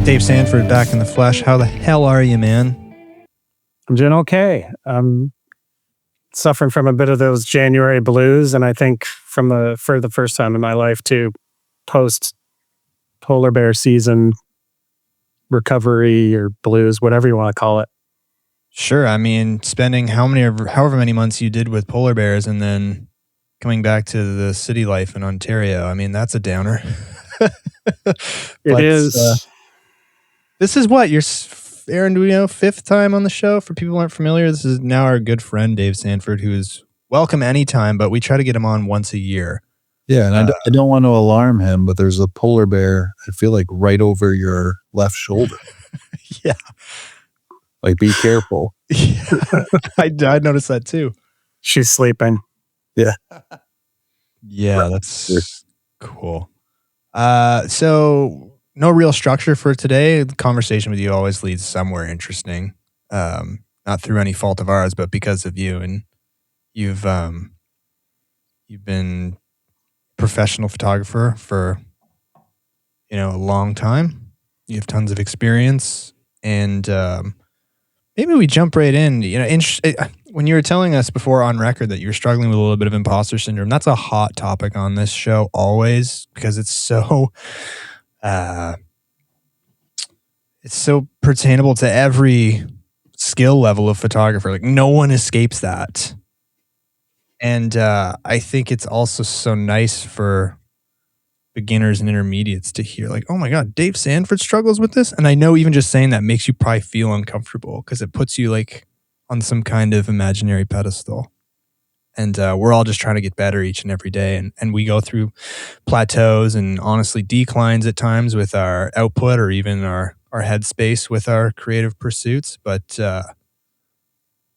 Dave Sandford back in the flesh. How the hell are you, man? I'm doing okay. I'm suffering from a bit of those January blues, and I think for the first time in my life too, post polar bear season recovery or blues, whatever you want to call it. Sure. I mean, spending however many months you did with polar bears and then coming back to the city life in Ontario. I mean, that's a downer. It is. This is what, Aaron, do we know, fifth time on the show? For people who aren't familiar, this is now our good friend, Dave Sandford, who is welcome anytime, but we try to get him on once a year. Yeah, and I don't want to alarm him, but there's a polar bear, I feel like, right over your left shoulder. Yeah. Like, be careful. Yeah. I noticed that too. She's sleeping. Yeah. Yeah, that's cool. So no real structure for today. The conversation with you always leads somewhere interesting. Not through any fault of ours, but because of you. And you've been professional photographer for, a long time. You have tons of experience, and maybe we jump right in. When you were telling us before on record that you were struggling with a little bit of imposter syndrome, that's a hot topic on this show always, because it's so pertainable to every skill level of photographer. Like, no one escapes that. And I think it's also so nice for beginners and intermediates to hear, like, oh my God, Dave Sandford struggles with this. And I know even just saying that makes you probably feel uncomfortable because it puts you like on some kind of imaginary pedestal. And we're all just trying to get better each and every day. And we go through plateaus and honestly declines at times with our output or even our headspace with our creative pursuits. But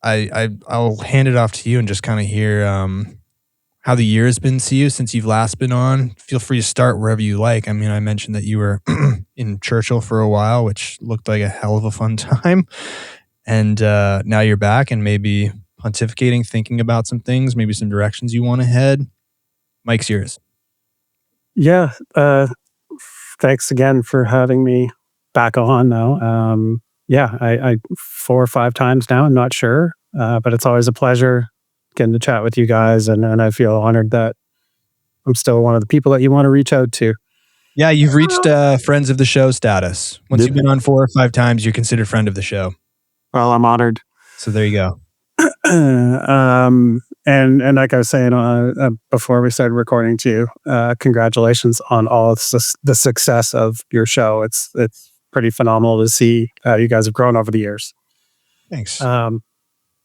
I'll hand it off to you and just kind of hear how the year has been to you since you've last been on. Feel free to start wherever you like. I mean, I mentioned that you were in Churchill for a while, which looked like a hell of a fun time. And now you're back and maybe pontificating, thinking about some things, maybe some directions you want to head. Mike's yours. Yeah. Thanks again for having me back on though. Yeah, I 4 or 5 times now, I'm not sure. But it's always a pleasure getting to chat with you guys. And I feel honored that I'm still one of the people that you want to reach out to. Yeah, you've reached friends of the show status. Once you've been on 4 or 5 times, you're considered friend of the show. Well, I'm honored. So there you go. And like I was saying before we started recording to you, congratulations on all the success of your show. It's pretty phenomenal to see how you guys have grown over the years. Thanks.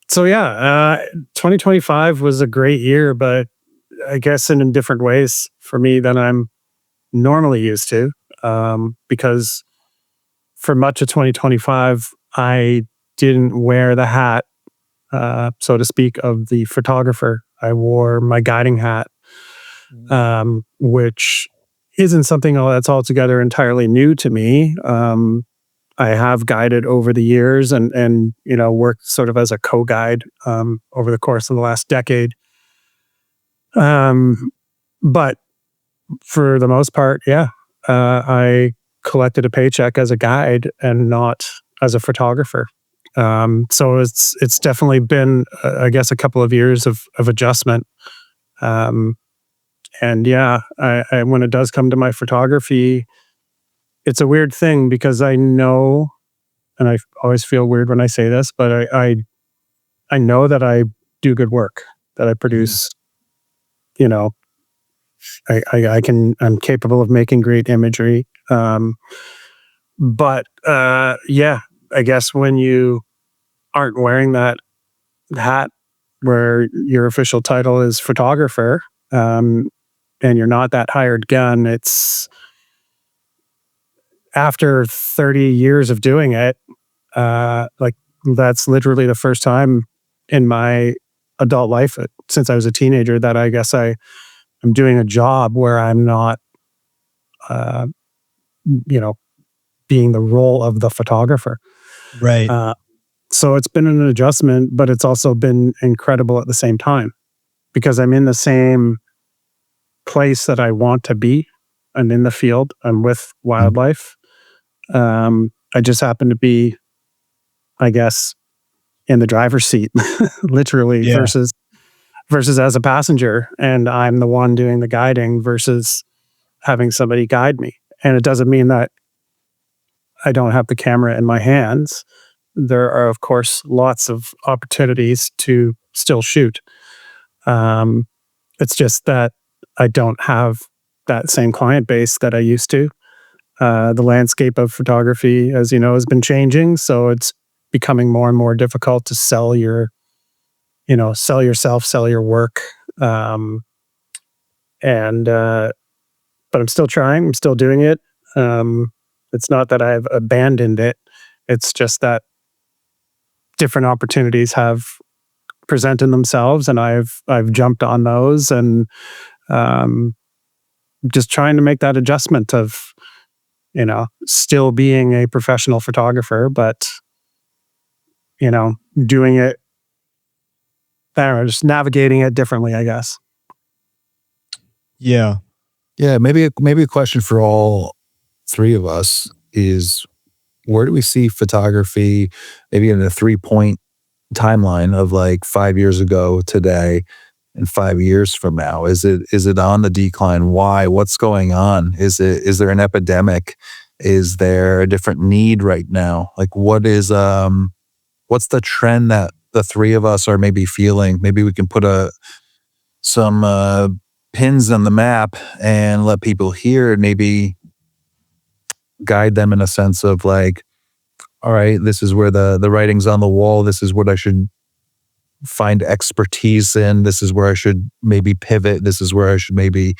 So yeah, 2025 was a great year, but I guess in different ways for me than I'm normally used to, because for much of 2025, I didn't wear the hat, so to speak, of the photographer. I wore my guiding hat, which isn't something that's altogether entirely new to me. I have guided over the years and worked sort of as a co-guide over the course of the last decade. But for the most part, yeah, I collected a paycheck as a guide and not as a photographer. So it's definitely been, I guess, a couple of years of adjustment. And yeah, I when it does come to my photography, it's a weird thing because I know, and I always feel weird when I say this, but I know that I do good work, that I produce, I'm capable of making great imagery. But yeah, I guess when you aren't wearing that hat where your official title is photographer, and you're not that hired gun, it's after 30 years of doing it, like that's literally the first time in my adult life since I was a teenager that I guess I'm doing a job where I'm not, being the role of the photographer. Right. So it's been an adjustment, but it's also been incredible at the same time because I'm in the same place that I want to be. I'm in the field. I'm with wildlife. I just happen to be, I guess, in the driver's seat, literally, Yeah. versus as a passenger, and I'm the one doing the guiding versus having somebody guide me. And it doesn't mean that I don't have the camera in my hands. There are, of course, lots of opportunities to still shoot. Um, it's just that I don't have that same client base that I used to. The landscape of photography, as you know, has been changing, so it's becoming more and more difficult to sell sell yourself, sell your work. And But I'm still trying. I'm still doing it. It's not that I've abandoned it. It's just that different opportunities have presented themselves, and I've jumped on those, and um, just trying to make that adjustment of still being a professional photographer, but doing it. I don't know, just navigating it differently, I guess. Yeah. Yeah, maybe a question for all three of us is, where do we see photography maybe in a 3-point timeline of like 5 years ago, today, and 5 years from now? Is it on the decline? Why? What's going on? Is there an epidemic? Is there a different need right now? Like, what's the trend that the three of us are maybe feeling? Maybe we can put some pins on the map and let people hear, maybe guide them in a sense of like, all right, this is where the writing's on the wall. This is what I should find expertise in. This is where I should maybe pivot. This is where I should maybe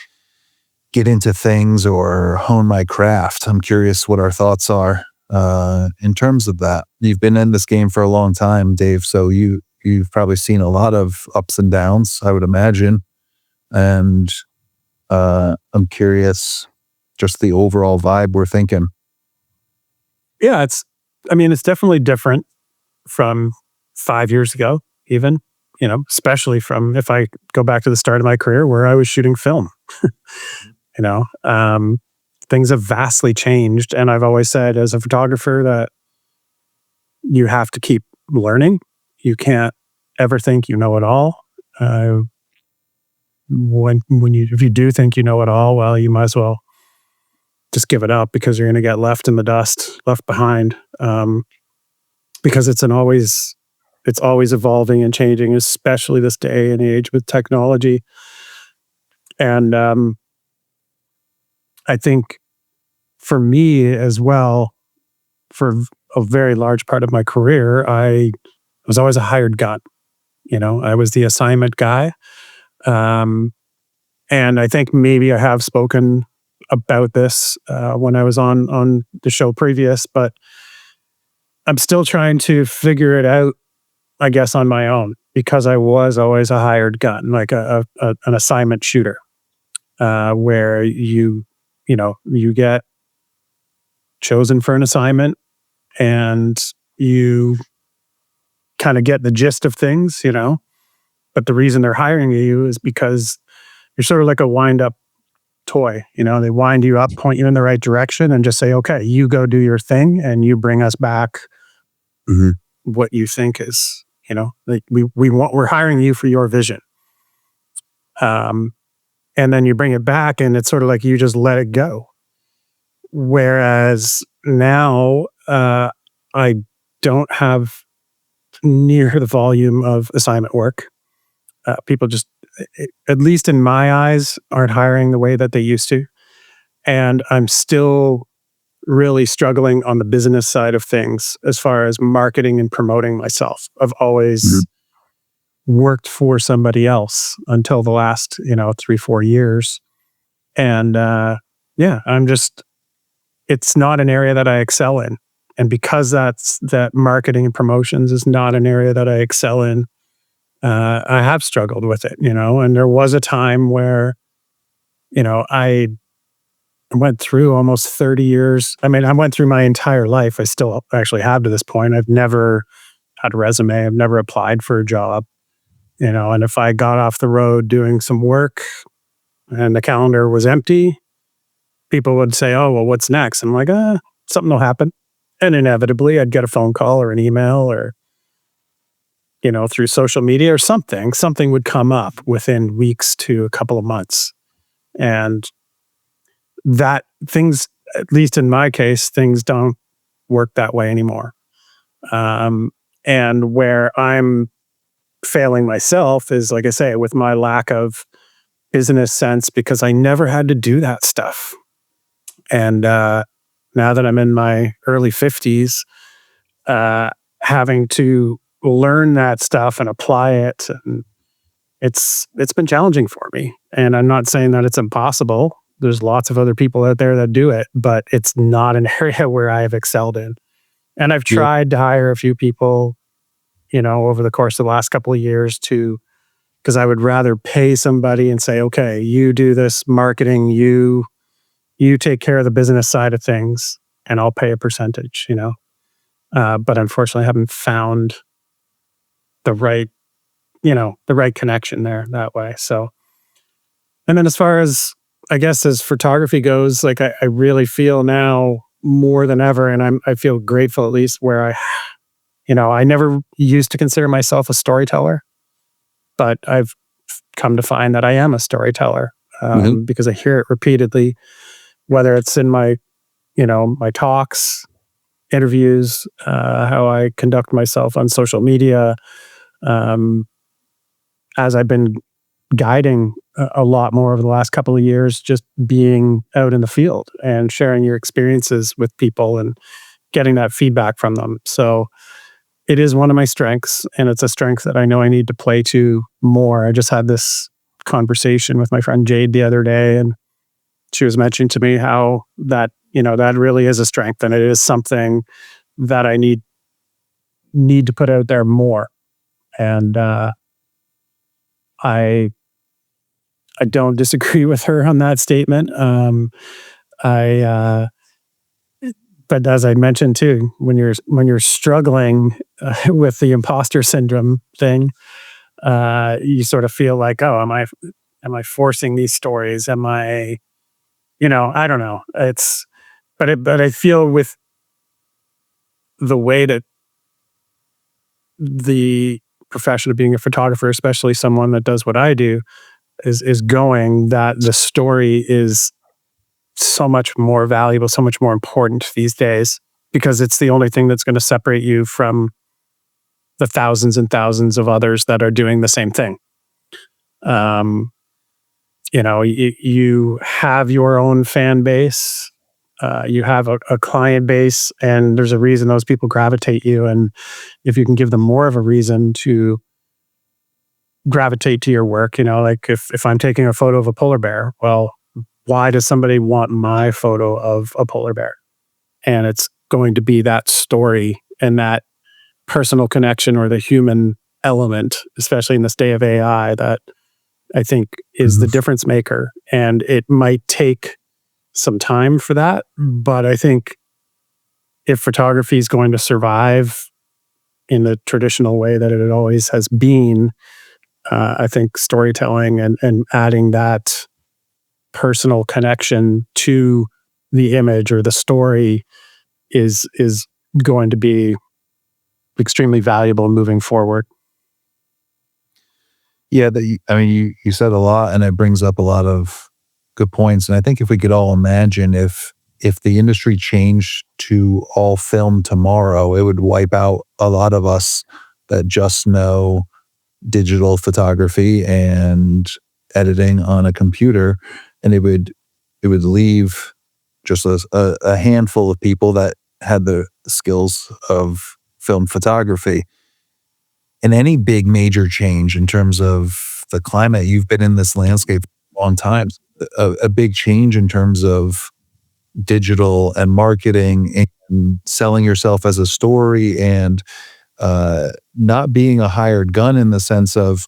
get into things or hone my craft. I'm curious what our thoughts are in terms of that. You've been in this game for a long time, Dave, so you've probably seen a lot of ups and downs, I would imagine. And I'm curious just the overall vibe we're thinking. Yeah, it's definitely different from 5 years ago, even, especially from, if I go back to the start of my career where I was shooting film. you know, um, Things have vastly changed. And I've always said, as a photographer, that you have to keep learning. You can't ever think you know it all. If you do think you know it all, well, you might as well just give it up, because you're going to get left in the dust, left behind. Because it's always evolving and changing, especially this day and age with technology. And I think for me as well, for a very large part of my career, I was always a hired gun. I was the assignment guy. And I think maybe I have spoken about this when I was on the show previous, but I'm still trying to figure it out, I guess, on my own, because I was always a hired gun, like an assignment shooter, where you get chosen for an assignment and you kind of get the gist of things, but the reason they're hiring you is because you're sort of like a wind up toy. They wind you up, point you in the right direction, and just say, okay, you go do your thing and you bring us back what you think is, like we're hiring you for your vision. And then you bring it back and it's sort of like you just let it go. Whereas now, I don't have near the volume of assignment work. People just, at least in my eyes, aren't hiring the way that they used to. And I'm still really struggling on the business side of things as far as marketing and promoting myself. I've always worked for somebody else until the last, 3-4 years. And it's not an area that I excel in. And because that marketing and promotions is not an area that I excel in, I have struggled with it, and there was a time where, I went through almost 30 years. I mean, I went through my entire life. I still actually have to this point. I've never had a resume. I've never applied for a job, and if I got off the road doing some work and the calendar was empty, people would say, oh, well, what's next? I'm like, something will happen. And inevitably I'd get a phone call or an email or, through social media or something would come up within weeks to a couple of months. And that things, at least in my case, things don't work that way anymore. And where I'm failing myself is, like I say, with my lack of business sense, because I never had to do that stuff. And now that I'm in my early 50s, having to learn that stuff and apply it, and it's been challenging for me. And I'm not saying that it's impossible. There's lots of other people out there that do it, but it's not an area where I have excelled in. And I've Yeah. tried to hire a few people, over the course of the last couple of years because I would rather pay somebody and say, okay, you do this marketing, you take care of the business side of things, and I'll pay a percentage, but unfortunately I haven't found the right, the right connection there that way. So, and then as far as, I guess, as photography goes, like I really feel now more than ever, and I feel grateful, at least, where I never used to consider myself a storyteller, but I've come to find that I am a storyteller, because I hear it repeatedly, whether it's in my, my talks, interviews, how I conduct myself on social media, as I've been guiding a lot more over the last couple of years, just being out in the field and sharing your experiences with people and getting that feedback from them. So it is one of my strengths, and it's a strength that I know I need to play to more. I just had this conversation with my friend Jade the other day, and she was mentioning to me how that, that really is a strength, and it is something that I need to put out there more. And I don't disagree with her on that statement. I but as I mentioned too, when you're struggling with the imposter syndrome thing, you sort of feel like, oh, am I forcing these stories? Am I, I don't know. But I feel with the way that the profession of being a photographer, especially someone that does what I do, is going, that the story is so much more valuable, so much more important these days, because it's the only thing that's going to separate you from the thousands and thousands of others that are doing the same thing. You have your own fan base, you have a client base, and there's a reason those people gravitate you. And if you can give them more of a reason to gravitate to your work, like if I'm taking a photo of a polar bear, well, why does somebody want my photo of a polar bear? And it's going to be that story and that personal connection, or the human element, especially in this day of AI, that I think is the difference maker. And it might take some time for that, but I think if photography is going to survive in the traditional way that it always has been, I think storytelling and adding that personal connection to the image or the story is going to be extremely valuable moving forward. Yeah, you said a lot, and it brings up a lot of good points. And I think if we could all imagine if the industry changed to all film tomorrow, it would wipe out a lot of us that just know digital photography and editing on a computer, and it would leave just a handful of people that had the skills of film photography. And any big major change in terms of the climate, you've been in this landscape for a long time, a big change in terms of digital and marketing and selling yourself as a story, and not being a hired gun in the sense of,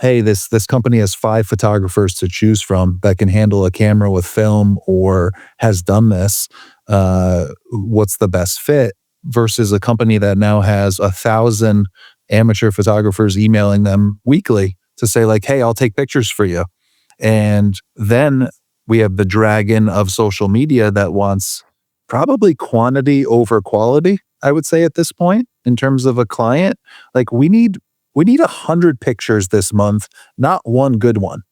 hey, this company has 5 photographers to choose from that can handle a camera with film or has done this. What's the best fit? Versus a company that now has 1,000 amateur photographers emailing them weekly to say like, hey, I'll take pictures for you. And then we have the dragon of social media that wants probably quantity over quality, I would say at this point in terms of a client. Like we need 100 pictures this month, not one good one,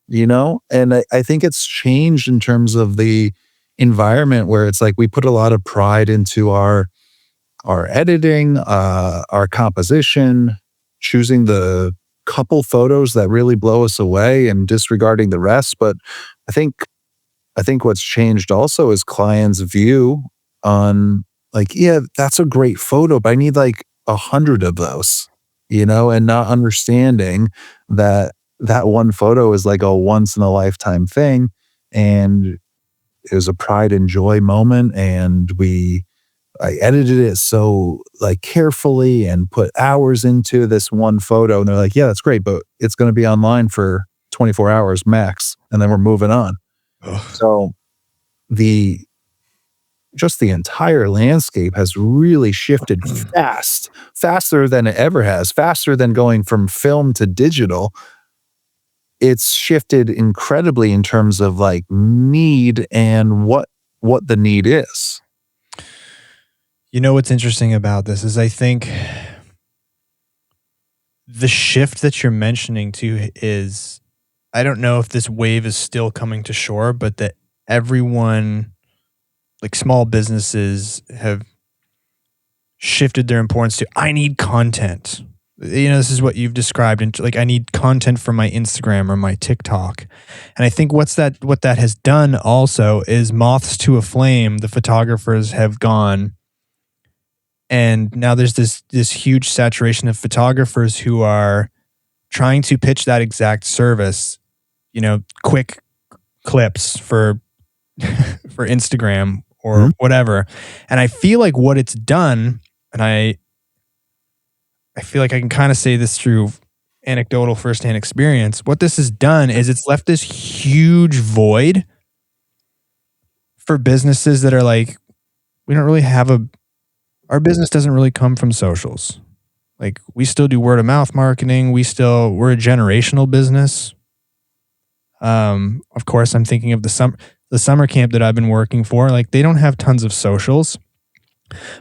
you know? And I think it's changed in terms of the environment where it's like we put a lot of pride into our editing, our composition, choosing the couple photos that really blow us away and disregarding the rest. But I think what's changed also is clients' view on like, yeah, that's a great photo, but I need like 100 of those, you know, and not understanding that that one photo is like a once in a lifetime thing. And it was a pride and joy moment. And I edited it so like carefully and put hours into this one photo. And they're like, yeah, that's great, but it's going to be online for 24 hours max. And then we're moving on. Ugh. So just the entire landscape has really shifted faster than it ever has, faster than going from film to digital. It's shifted incredibly in terms of like need and what the need is. You know what's interesting about this is I think the shift that you're mentioning too is, I don't know if this wave is still coming to shore, but that everyone, like small businesses, have shifted their importance to, I need content. You know, this is what you've described, and like, I need content for my Instagram or my TikTok. And I think what that has done also is moths to a flame. The photographers have gone, and now there's this huge saturation of photographers who are trying to pitch that exact service, you know, quick clips for for Instagram or whatever. And I feel like what it's done, and I feel like I can kind of say this through anecdotal firsthand experience. What this has done is it's left this huge void for businesses that are like, we don't really have our business doesn't really come from socials. Like, we still do word of mouth marketing. We're a generational business. Of course, I'm thinking of the summer camp that I've been working for. Like, they don't have tons of socials.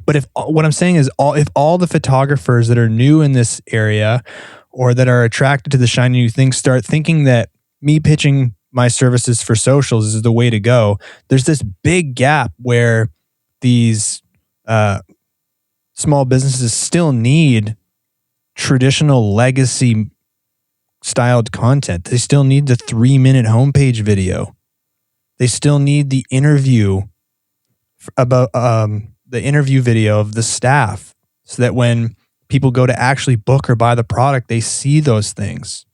But what I'm saying is, if all the photographers that are new in this area or that are attracted to the shiny new thing start thinking that me pitching my services for socials is the way to go, there's this big gap where these small businesses still need traditional legacy styled content. They still need the 3-minute homepage video. They still need the interview about the interview video of the staff, so that when people go to actually book or buy the product, they see those things.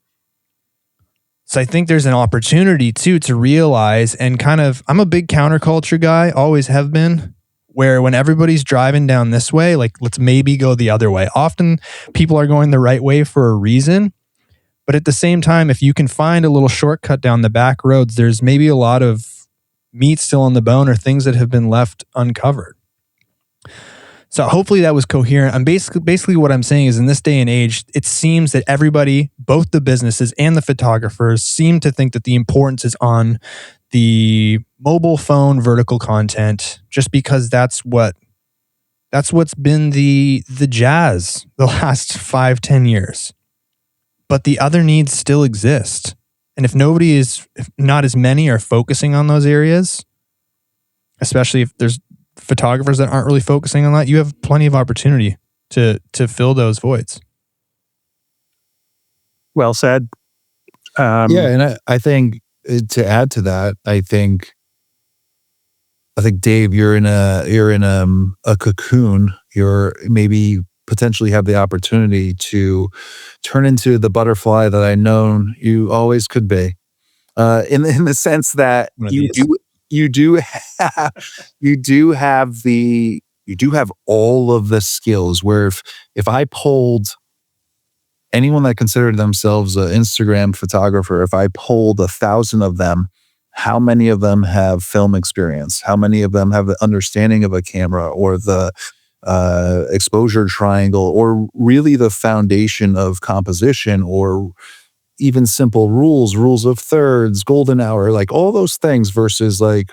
So I think there's an opportunity too to realize, and kind of, I'm a big counterculture guy, always have been, where when everybody's driving down this way, like, let's maybe go the other way. Often people are going the right way for a reason, but at the same time, if you can find a little shortcut down the back roads, there's maybe a lot of meat still on the bone or things that have been left uncovered. So hopefully that was coherent. I'm basically what I'm saying is, in this day and age, it seems that everybody, both the businesses and the photographers, seem to think that the importance is on the mobile phone vertical content, just because that's what's been the jazz the last 5-10 years. But the other needs still exist. And if not as many are focusing on those areas, especially if there's photographers that aren't really focusing on that, you have plenty of opportunity to fill those voids. Well said. Yeah, and I think to add to that, I think Dave, you're in a cocoon. You're maybe potentially have the opportunity to turn into the butterfly that I know you always could be. In the sense that you do have all of the skills, where if I polled anyone that considered themselves an Instagram photographer, if I polled 1,000 of them, how many of them have film experience? How many of them have the understanding of a camera or the exposure triangle, or really the foundation of composition, or even simple rules of thirds, golden hour, like all those things, versus like,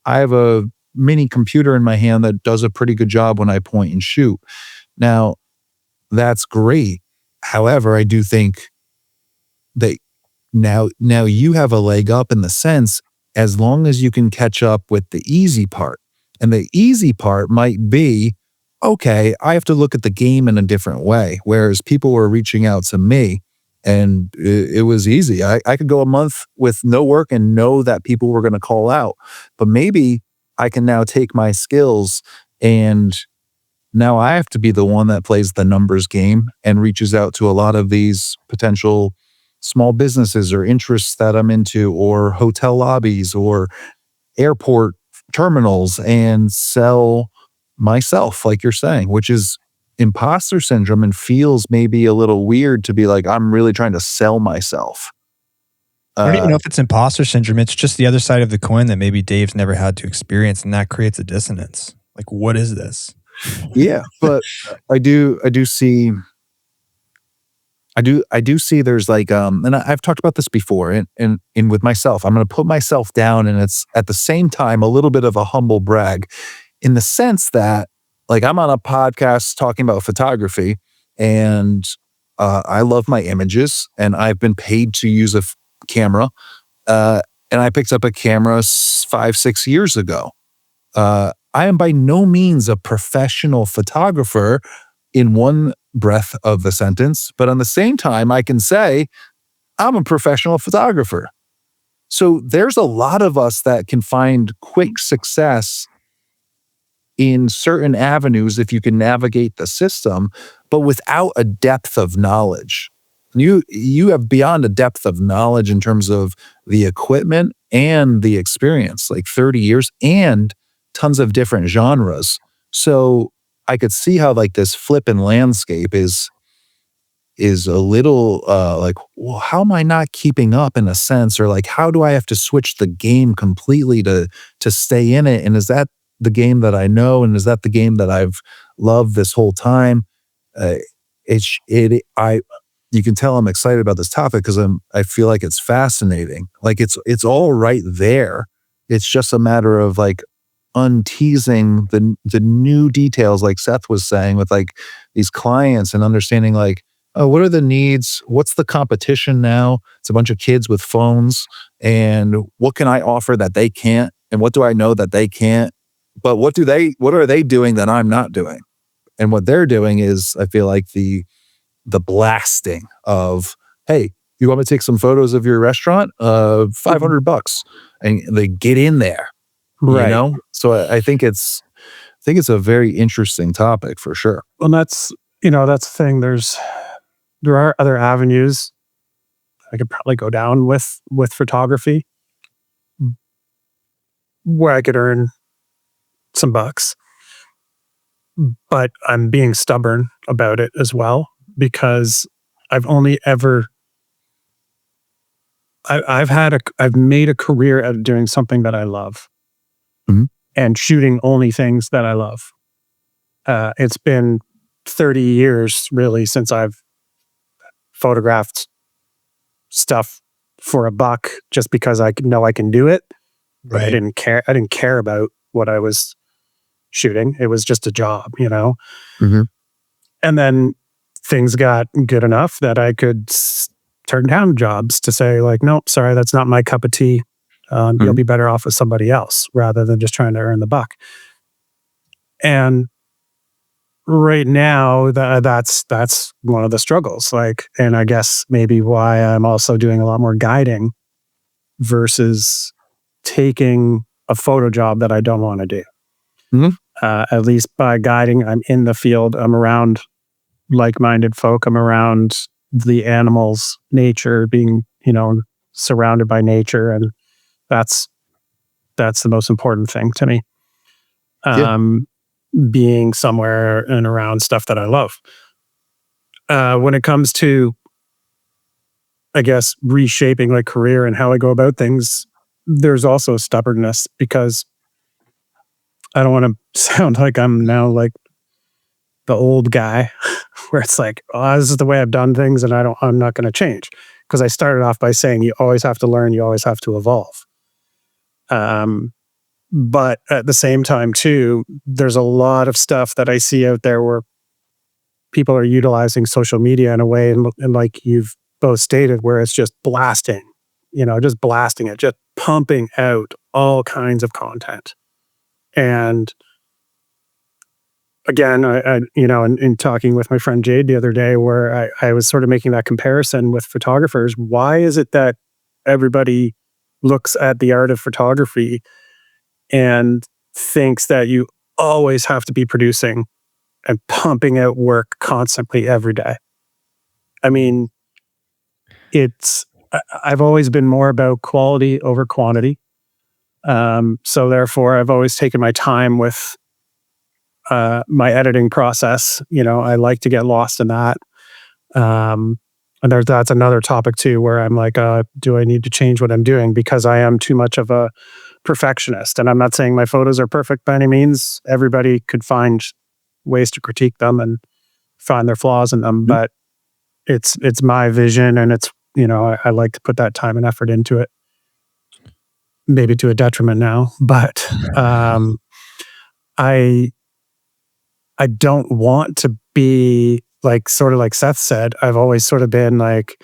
I have a mini computer in my hand that does a pretty good job when I point and shoot. Now, that's great. However, I do think that now you have a leg up in the sense, as long as you can catch up with the easy part. And the easy part might be, okay, I have to look at the game in a different way. Whereas people were reaching out to me and it was easy. I could go a month with no work and know that people were going to call out. But maybe I can now take my skills, and now I have to be the one that plays the numbers game and reaches out to a lot of these potential small businesses or interests that I'm into, or hotel lobbies or airport terminals, and sell myself, like you're saying, which is imposter syndrome and feels maybe a little weird to be like, I'm really trying to sell myself. I don't even know if it's imposter syndrome. It's just the other side of the coin that maybe Dave's never had to experience, and that creates a dissonance. Like, what is this? Yeah, but I do see there's like and I've talked about this before, and with myself, I'm going to put myself down, and it's at the same time a little bit of a humble brag, in the sense that, like, I'm on a podcast talking about photography, and I love my images, and I've been paid to use a camera, and I picked up a camera 5-6 years ago. I am by no means a professional photographer in one breath of the sentence, but on the same time, I can say I'm a professional photographer. So there's a lot of us that can find quick success in certain avenues if you can navigate the system, but without a depth of knowledge. You have beyond a depth of knowledge in terms of the equipment and the experience, like 30 years and tons of different genres. So I could see how like this flipping landscape is a little like, well, how am I not keeping up in a sense? Or like, how do I have to switch the game completely to stay in it? And is that the game that I know? And is that the game that I've loved this whole time? You can tell I'm excited about this topic because I feel like it's fascinating. Like it's all right there. It's just a matter of like unteasing the new details, like Seth was saying, with like these clients, and understanding like, oh, what are the needs? What's the competition now? It's a bunch of kids with phones, and what can I offer that they can't? And what do I know that they can't? But what are they doing that I'm not doing? And what they're doing is, I feel like the blasting of, hey, you want me to take some photos of your restaurant? $500, and they get in there, right? You know, so I think it's a very interesting topic for sure. Well, that's the thing. There are other avenues I could probably go down with photography, where I could earn some bucks, but I'm being stubborn about it as well, because I've made a career out of doing something that I love, and shooting only things that I love. It's been 30 years really since I've photographed stuff for a buck, just because I know I can do it. But I didn't care about what I was shooting. It was just a job, you know? Mm-hmm. And then things got good enough that I could turn down jobs to say like, nope, sorry, that's not my cup of tea. You'll be better off with somebody else, rather than just trying to earn the buck. And right now, that's one of the struggles. Like, and I guess maybe why I'm also doing a lot more guiding versus taking a photo job that I don't want to do. At least by guiding, I'm in the field. I'm around like-minded folk. I'm around the animals, nature, being, surrounded by nature, and that's the most important thing to me. Being somewhere and around stuff that I love. When it comes to, I guess, reshaping my career and how I go about things, there's also stubbornness, because I don't want to sound like I'm now like the old guy where it's like, oh, this is the way I've done things and I'm not going to change. Because I started off by saying you always have to learn, you always have to evolve. But at the same time, too, there's a lot of stuff that I see out there where people are utilizing social media in a way, and like you've both stated, where it's just blasting, just blasting it, just pumping out all kinds of content. And again, in talking with my friend Jade the other day, where I was sort of making that comparison with photographers, why is it that everybody looks at the art of photography and thinks that you always have to be producing and pumping out work constantly every day? I mean, I've always been more about quality over quantity. So therefore, I've always taken my time with my editing process. I like to get lost in that. And that's another topic too, where I'm like, do I need to change what I'm doing? Because I am too much of a perfectionist. And I'm not saying my photos are perfect by any means. Everybody could find ways to critique them and find their flaws in them, but it's my vision, and it's, I like to put that time and effort into it, maybe to a detriment now, but I don't want to be like, sort of like Seth said, I've always sort of been like,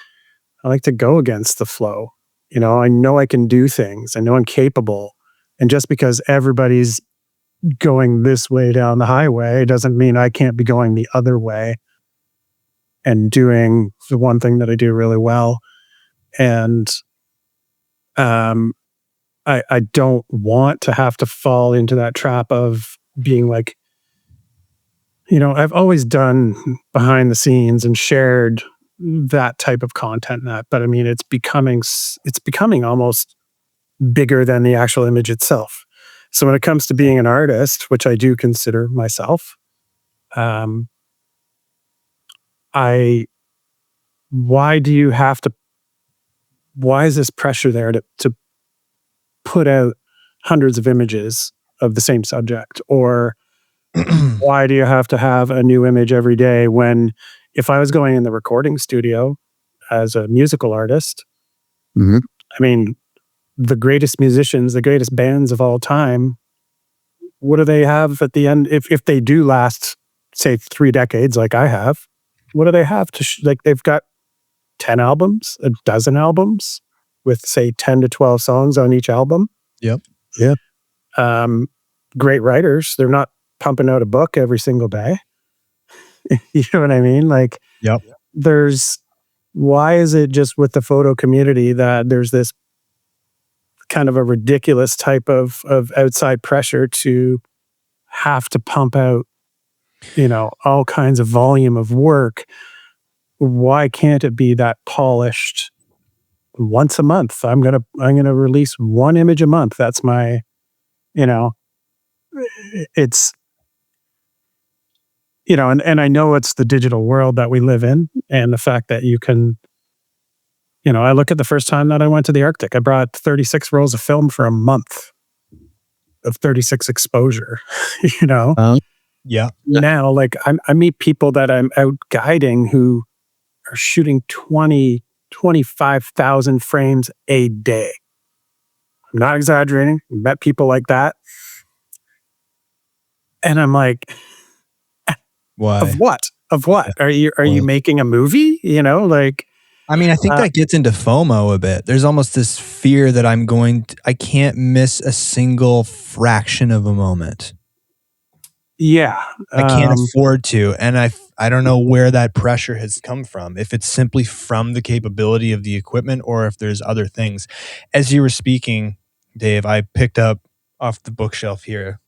I like to go against the flow. I know I can do things. I know I'm capable. And just because everybody's going this way down the highway doesn't mean I can't be going the other way and doing the one thing that I do really well. And I don't want to have to fall into that trap of being like, I've always done behind the scenes and shared that type of content, but I mean, it's becoming almost bigger than the actual image itself. So when it comes to being an artist, which I do consider myself, why is this pressure there to put out hundreds of images of the same subject? Or why do you have to have a new image every day, when if I was going in the recording studio as a musical artist, I mean, the greatest musicians, the greatest bands of all time, what do they have at the end? If they do last, say, 3 decades like I have, what do they have to like? They've got 10 albums, a dozen albums with, say, 10 to 12 songs on each album. Yep. Great writers. They're not pumping out a book every single day. You know what I mean? Like, yep. Why is it just with the photo community that there's this kind of a ridiculous type of outside pressure to have to pump out, all kinds of volume of work? Why can't it be that polished once a month? I'm gonna release one image a month. That's my, it's, and I know it's the digital world that we live in, and the fact that you can, I look at the first time that I went to the Arctic, I brought 36 rolls of film for a month of 36 exposure, Yeah. Now, like, I meet people that I'm out guiding who are shooting 25,000 frames a day. I'm not exaggerating. I met people like that. And I'm like, why? Of what? Are you making a movie? I mean, I think that gets into FOMO a bit. There's almost this fear that I can't miss a single fraction of a moment. Yeah. I can't afford to. And I don't know where that pressure has come from. If it's simply from the capability of the equipment, or if there's other things. As you were speaking, Dave, I picked up off the bookshelf here,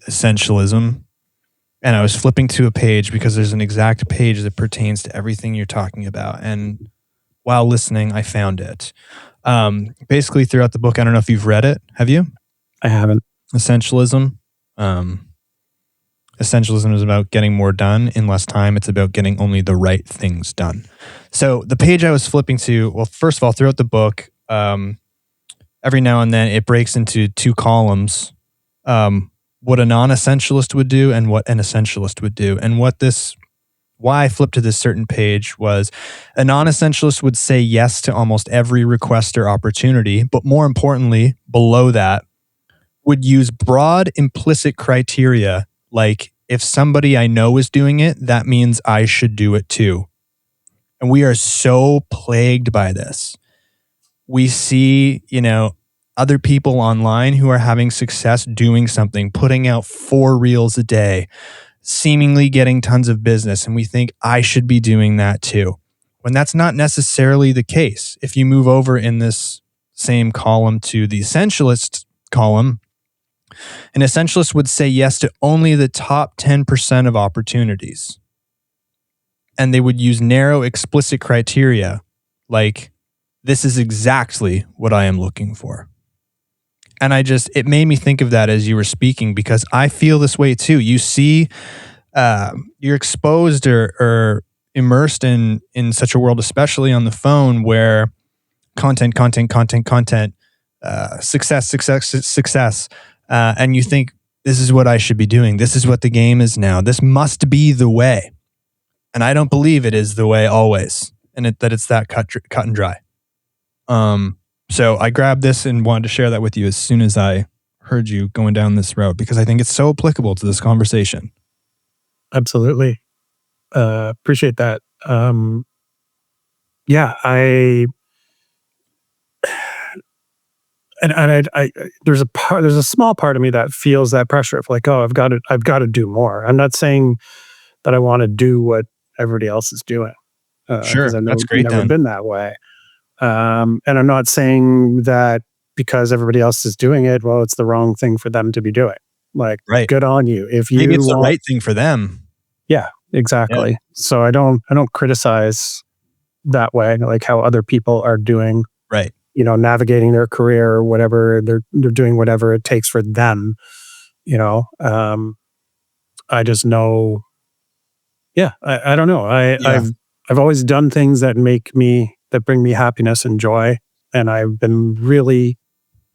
Essentialism. And I was flipping to a page because there's an exact page that pertains to everything you're talking about. And while listening, I found it. Basically, throughout the book, I don't know if you've read it. Have you? I haven't. Essentialism. Essentialism is about getting more done in less time. It's about getting only the right things done. So the page I was flipping to, well, first of all, throughout the book, every now and then it breaks into 2 columns. What a non-essentialist would do and what an essentialist would do. And why I flipped to this certain page was, a non-essentialist would say yes to almost every request or opportunity, but more importantly, below that, would use broad implicit criteria like, if somebody I know is doing it, that means I should do it too. And we are so plagued by this. We see, other people online who are having success doing something, putting out 4 reels a day, seemingly getting tons of business, and we think I should be doing that too. When that's not necessarily the case. If you move over in this same column to the essentialist column, an essentialist would say yes to only the top 10% of opportunities. And they would use narrow, explicit criteria like, this is exactly what I am looking for. And it made me think of that as you were speaking, because I feel this way too. You see, you're exposed or immersed in such a world, especially on the phone, where content, success, and you think, this is what I should be doing. This is what the game is now. This must be the way. And I don't believe it is the way always, and that it's that cut and dry. So I grabbed this and wanted to share that with you as soon as I heard you going down this road, because I think it's so applicable to this conversation. Absolutely. Appreciate that. There's a small part of me that feels that pressure of like, oh, I've got to do more. I'm not saying that I want to do what everybody else is doing. Sure, I've that's great. never been that way. And I'm not saying that because everybody else is doing it, well, it's the wrong thing for them to be doing. Like, right. Good on you. If maybe it's the right thing for them. Yeah, exactly. Yeah. So I don't criticize that way, like how other people are doing. Right. Navigating their career or whatever, they're doing whatever it takes for them. I just know. Yeah, I don't know. I've always done things that bring me happiness and joy, and I've been really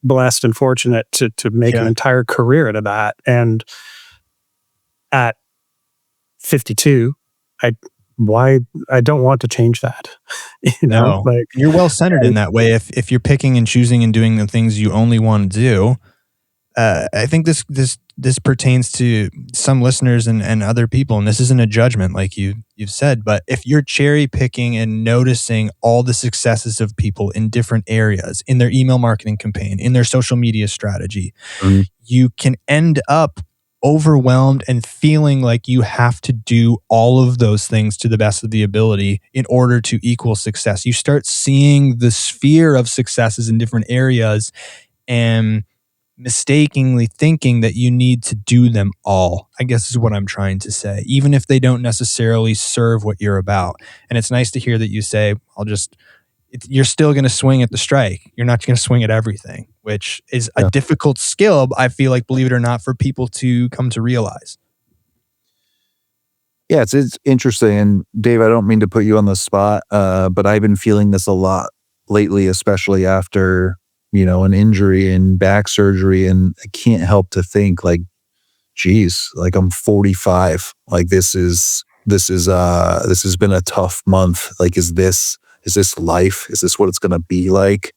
blessed and fortunate to make an entire career out of that. And at 52, I don't want to change that. No, like, you're well centered in that way. If you're picking and choosing and doing the things you only want to do, I think this pertains to some listeners and other people, and this isn't a judgment like you've said, but if you're cherry picking and noticing all the successes of people in different areas, in their email marketing campaign, in their social media strategy, you can end up overwhelmed and feeling like you have to do all of those things to the best of the ability in order to equal success. You start seeing the sphere of successes in different areas and mistakenly thinking that you need to do them all, I guess is what I'm trying to say, even if they don't necessarily serve what you're about. And it's nice to hear that you say, you're still going to swing at the strike. You're not going to swing at everything, which is a difficult skill, I feel like, believe it or not, for people to come to realize. Yeah, it's interesting. And Dave, I don't mean to put you on the spot, but I've been feeling this a lot lately, especially after, an injury and back surgery. And I can't help to think like, geez, like I'm 45. Like this has been a tough month. Like, is this life? Is this what it's going to be like?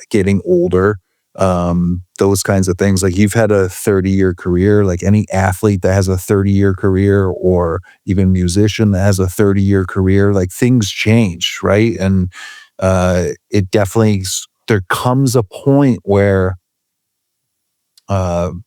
Getting older, those kinds of things. Like, you've had a 30-year career, like any athlete that has a 30-year career, or even musician that has a 30-year career, like things change, right? And it definitely, there comes a point where, for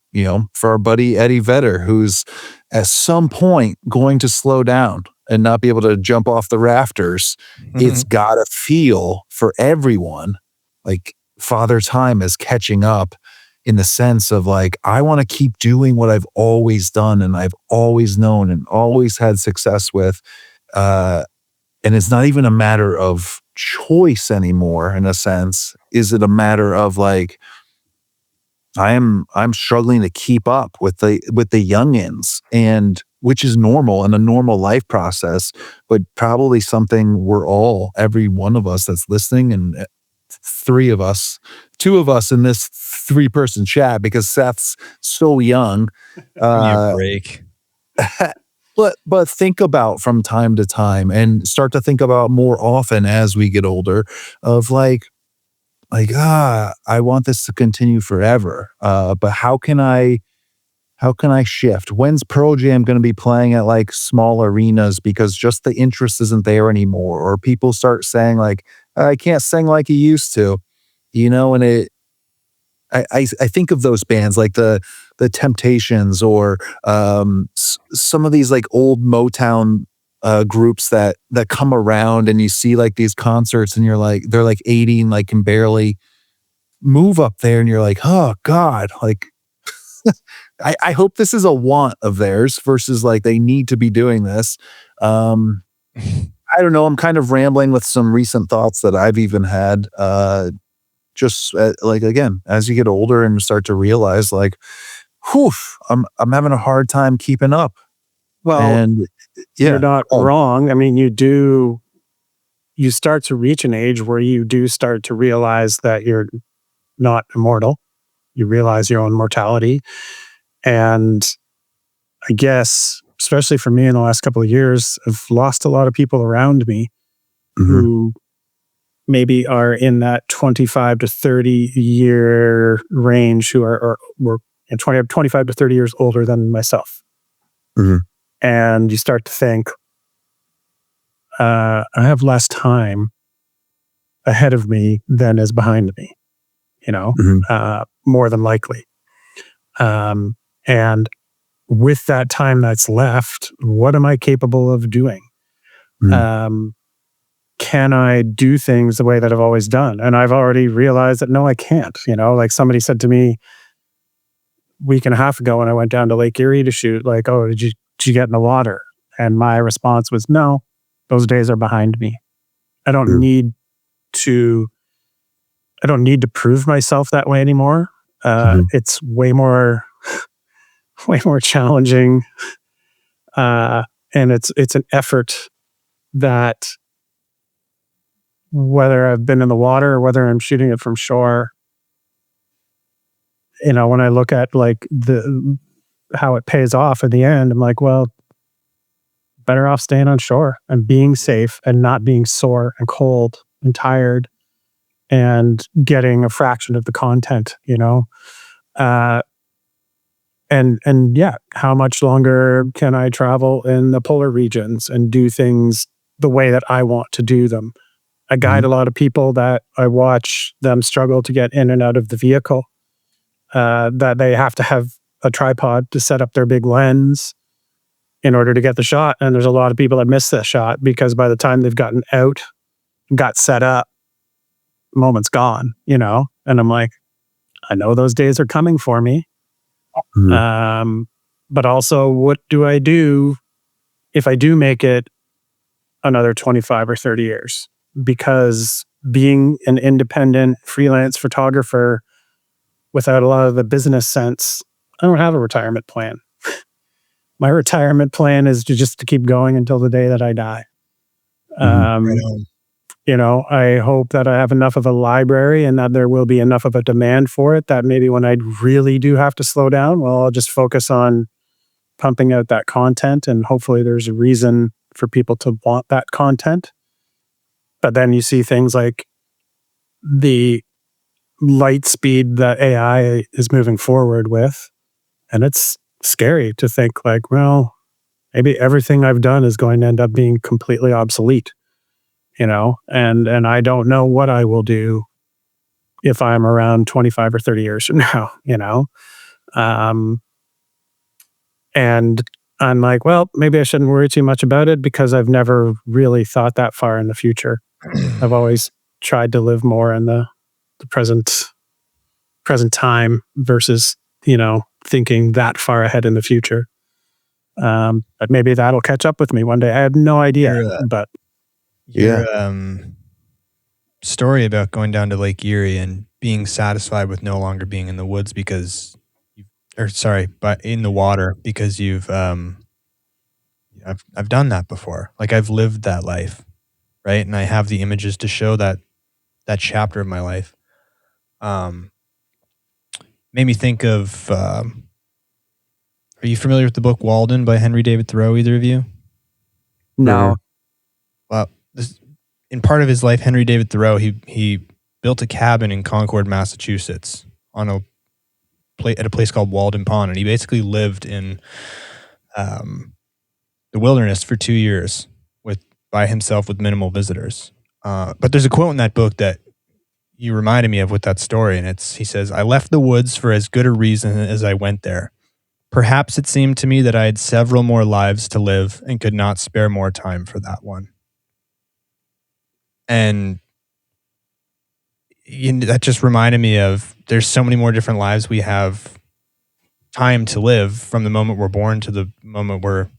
our buddy Eddie Vedder, who's at some point going to slow down and not be able to jump off the rafters, it's got to feel for everyone like Father Time is catching up, in the sense of like, I want to keep doing what I've always done and I've always known and always had success with. And it's not even a matter of choice anymore, in a sense. Is it a matter of like, I'm struggling to keep up with the youngins, and which is normal and a normal life process, but probably something every one of us that's listening, and two of us in this 3-person chat, because Seth's so young. Give me a break. But think about from time to time, and start to think about more often as we get older, of like, like, I want this to continue forever. But how can I shift? When's Pearl Jam going to be playing at like small arenas because just the interest isn't there anymore? Or people start saying like, I can't sing like you used to, and I think of those bands like the Temptations or some of these like old Motown groups that come around, and you see like these concerts and you're like, they're like 80 and like can barely move up there, and you're like, oh God, like I hope this is a want of theirs versus like they need to be doing this. I don't know. I'm kind of rambling with some recent thoughts that I've even had. Just like, again, as you get older and start to realize like, whew, I'm having a hard time keeping up. Well, And you're not wrong. I mean, you start to reach an age where you do start to realize that you're not immortal. You realize your own mortality. And I guess, especially for me in the last couple of years, I've lost a lot of people around me who maybe are in that 25 to 30 year range, who were 25 to 30 years older than myself. And you start to think, I have less time ahead of me than is behind me, more than likely. And with that time that's left, what am I capable of doing? Can I do things the way that I've always done? And I've already realized that no, I can't. Like somebody said to me a week and a half ago when I went down to Lake Erie to shoot, like, oh, did you get in the water? And my response was, no, those days are behind me. I don't need to prove myself that way anymore. It's way more challenging. And it's an effort that, whether I've been in the water or whether I'm shooting it from shore, when I look at like how it pays off in the end, I'm like, well, better off staying on shore and being safe and not being sore and cold and tired and getting a fraction of the content, and yeah, how much longer can I travel in the polar regions and do things the way that I want to do them? I guide a lot of people that I watch them struggle to get in and out of the vehicle, that they have to have a tripod to set up their big lens in order to get the shot. And there's a lot of people that miss that shot because by the time they've gotten out, got set up, the moment's gone, And I'm like, I know those days are coming for me. But also, what do I do if I do make it another 25 or 30 years? Because being an independent freelance photographer without a lot of the business sense, I don't have a retirement plan. My retirement plan is just to keep going until the day that I die. I hope that I have enough of a library and that there will be enough of a demand for it that maybe when I really do have to slow down, well, I'll just focus on pumping out that content, and hopefully there's a reason for people to want that content. But then you see things like the light speed that AI is moving forward with, and it's scary to think like, well, maybe everything I've done is going to end up being completely obsolete, and I don't know what I will do if I'm around 25 or 30 years from now, and I'm like, well, maybe I shouldn't worry too much about it because I've never really thought that far in the future. I've always tried to live more in the present time versus, thinking that far ahead in the future. But maybe that'll catch up with me one day. I have no idea, but your story about going down to Lake Erie and being satisfied with no longer being in the woods but in the water because you've, I've done that before. Like I've lived that life, right? And I have the images to show that chapter of my life. Made me think of, are you familiar with the book Walden by Henry David Thoreau, either of you? No. Well, in part of his life, Henry David Thoreau, he built a cabin in Concord, Massachusetts, on at a place called Walden Pond, and he basically lived in the wilderness for 2 years by himself with minimal visitors. But there's a quote in that book that you reminded me of with that story, and he says, "I left the woods for as good a reason as I went there. Perhaps it seemed to me that I had several more lives to live and could not spare more time for that one." And that just reminded me of there's so many more different lives we have time to live from the moment we're born to the moment we're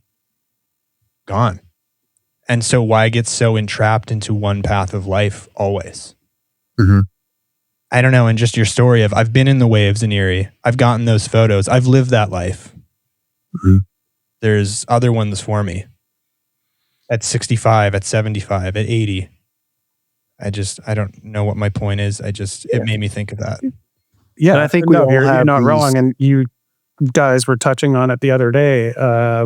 gone. And so why get so entrapped into one path of life always? Mm-hmm. I don't know. And just your story of I've been in the waves in Erie. I've gotten those photos. I've lived that life. Mm-hmm. There's other ones for me at 65, at 75, at 80. I don't know what my point is. It made me think of that. Yeah. And I think we all you're have not these... wrong. And you guys were touching on it the other day.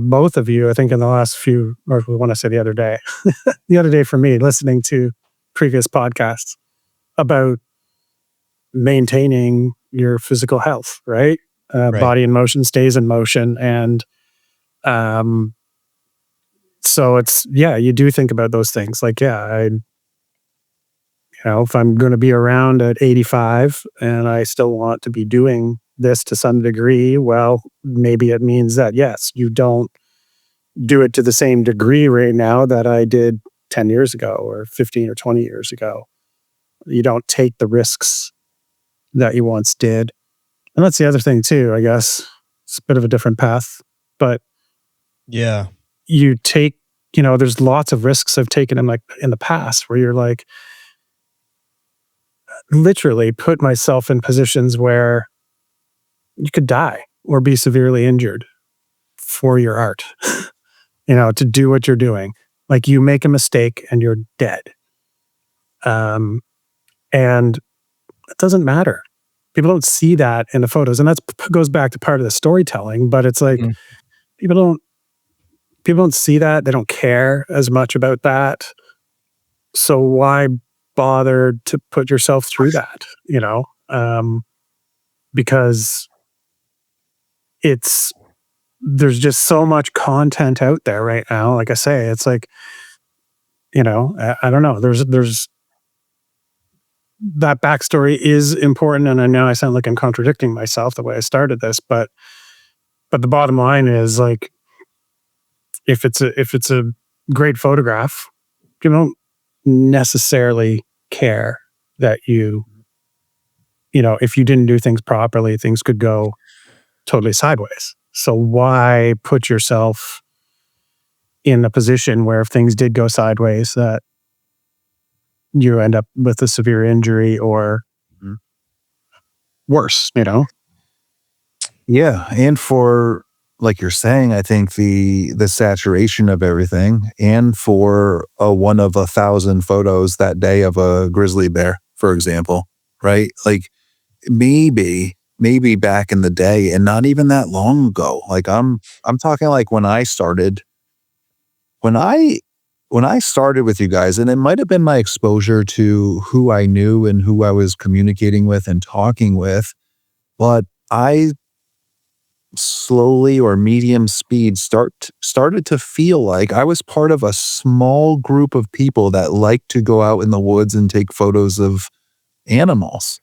Both of you, I think in the last few, or when I say the other day, the other day for me, listening to previous podcasts about maintaining your physical health, right? Right. Body in motion stays in motion. And so it's, you do think about those things. Like, if I'm going to be around at 85 and I still want to be doing this to some degree, well, maybe it means that, yes, you don't do it to the same degree right now that I did 10 years ago or 15 or 20 years ago. You don't take the risks that you once did. And that's the other thing too, I guess. It's a bit of a different path, but yeah, you take, there's lots of risks I've taken in the past where you're like, literally put myself in positions where you could die or be severely injured for your art, to do what you're doing. Like you make a mistake and you're dead. And it doesn't matter. People don't see that in the photos. And that goes back to part of the storytelling, but it's like, people don't see that. They don't care as much about that. So why bother to put yourself through that, because there's just so much content out there right now. Like I say, it's like, I don't know. There's that backstory is important. And I know I sound like I'm contradicting myself the way I started this, but the bottom line is like, if it's a great photograph, you don't necessarily care that if you didn't do things properly, things could go totally sideways. So why put yourself in a position where if things did go sideways that you end up with a severe injury or worse, Yeah. And for, like you're saying, I think the saturation of everything, and for a 1 of 1,000 photos that day of a grizzly bear, for example, right? Like maybe back in the day, and not even that long ago, like I'm talking like when I started with you guys, and it might have been my exposure to who I knew and who I was communicating with and talking with, but I slowly or medium speed started to feel like I was part of a small group of people that like to go out in the woods and take photos of animals.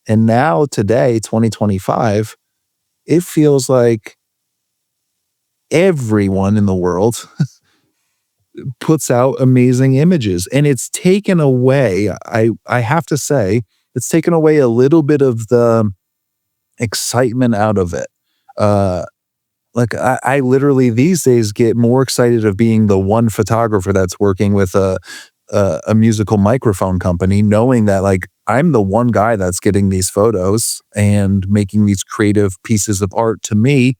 And now today, 2025, it feels like everyone in the world puts out amazing images. And it's taken away, I have to say, it's taken away a little bit of the excitement out of it. Like I literally these days get more excited of being the one photographer that's working with a musical microphone company, knowing that like I'm the one guy that's getting these photos and making these creative pieces of art. To me,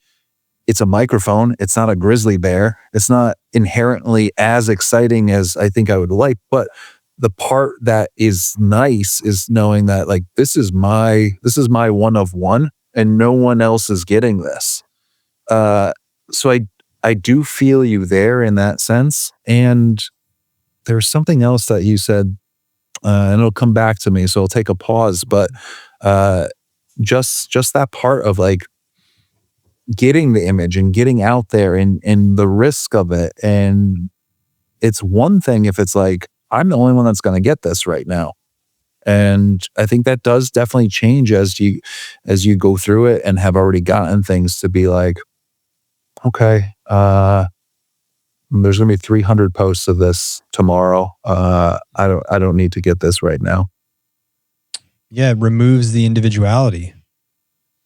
it's a microphone. It's not a grizzly bear. It's not inherently as exciting as I think I would like, but the part that is nice is knowing that like this is my 1 of 1 and no one else is getting this. So I do feel you there in that sense. And there's something else that you said and it'll come back to me. So I'll take a pause, but just that part of like getting the image and getting out there and the risk of it. And it's one thing if it's like, I'm the only one that's going to get this right now. And I think that does definitely change as you go through it and have already gotten things to be like, okay, there's going to be 300 posts of this tomorrow. I don't need to get this right now. Yeah, it removes the individuality.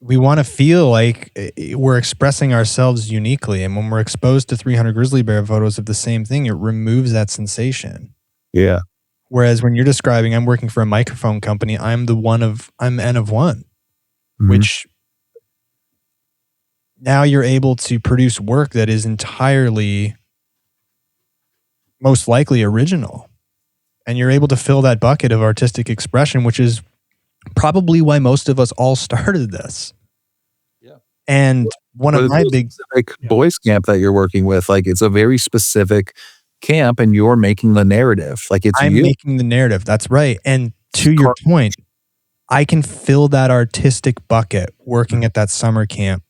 We want to feel like we're expressing ourselves uniquely. And when we're exposed to 300 grizzly bear photos of the same thing, it removes that sensation. Yeah. Whereas when you're describing, I'm working for a microphone company, I'm N of one, Mhm. which now you're able to produce work that is entirely, most likely original. And you're able to fill that bucket of artistic expression, which is probably why most of us all started this. Yeah. And one But of it's my a big specific boys camp that you're working with, like it's a very specific camp and you're making the narrative. Like it's I'm you. making the narrative. That's right. And to your point, I can fill that artistic bucket working at that summer camp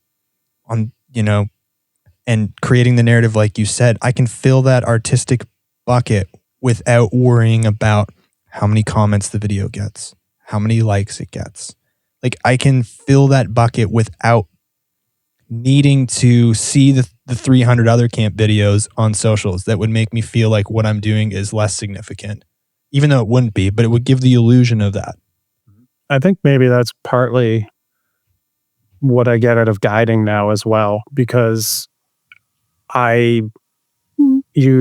on, and creating the narrative like you said. I can fill that artistic bucket without worrying about how many comments the video gets, how many likes it gets. Like I can fill that bucket without needing to see the 300 other camp videos on socials that would make me feel like what I'm doing is less significant, even though it wouldn't be, but it would give the illusion of that. I think maybe that's partly what I get out of guiding now as well, because you,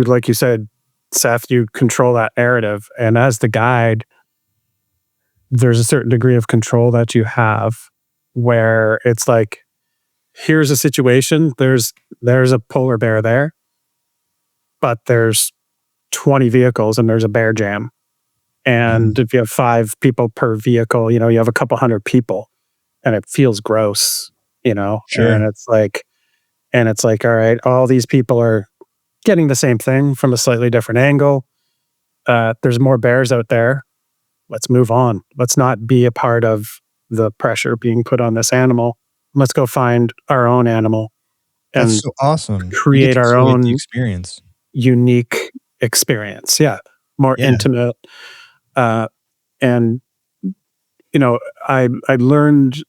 like you said, Seth, you control that narrative. And as the guide, there's a certain degree of control that you have where it's like, here's a situation, there's a polar bear there, but there's 20 vehicles and there's a bear jam. And if you have 5 people per vehicle, you have a couple hundred people and it feels gross, Sure. and it's like, all right, all these people are getting the same thing from a slightly different angle. There's more bears out there. Let's move on. Let's not be a part of the pressure being put on this animal. Let's go find our own animal and That's so awesome. You get create to our curate the own experience. unique experience. Yeah. More Yeah. intimate. And, I learned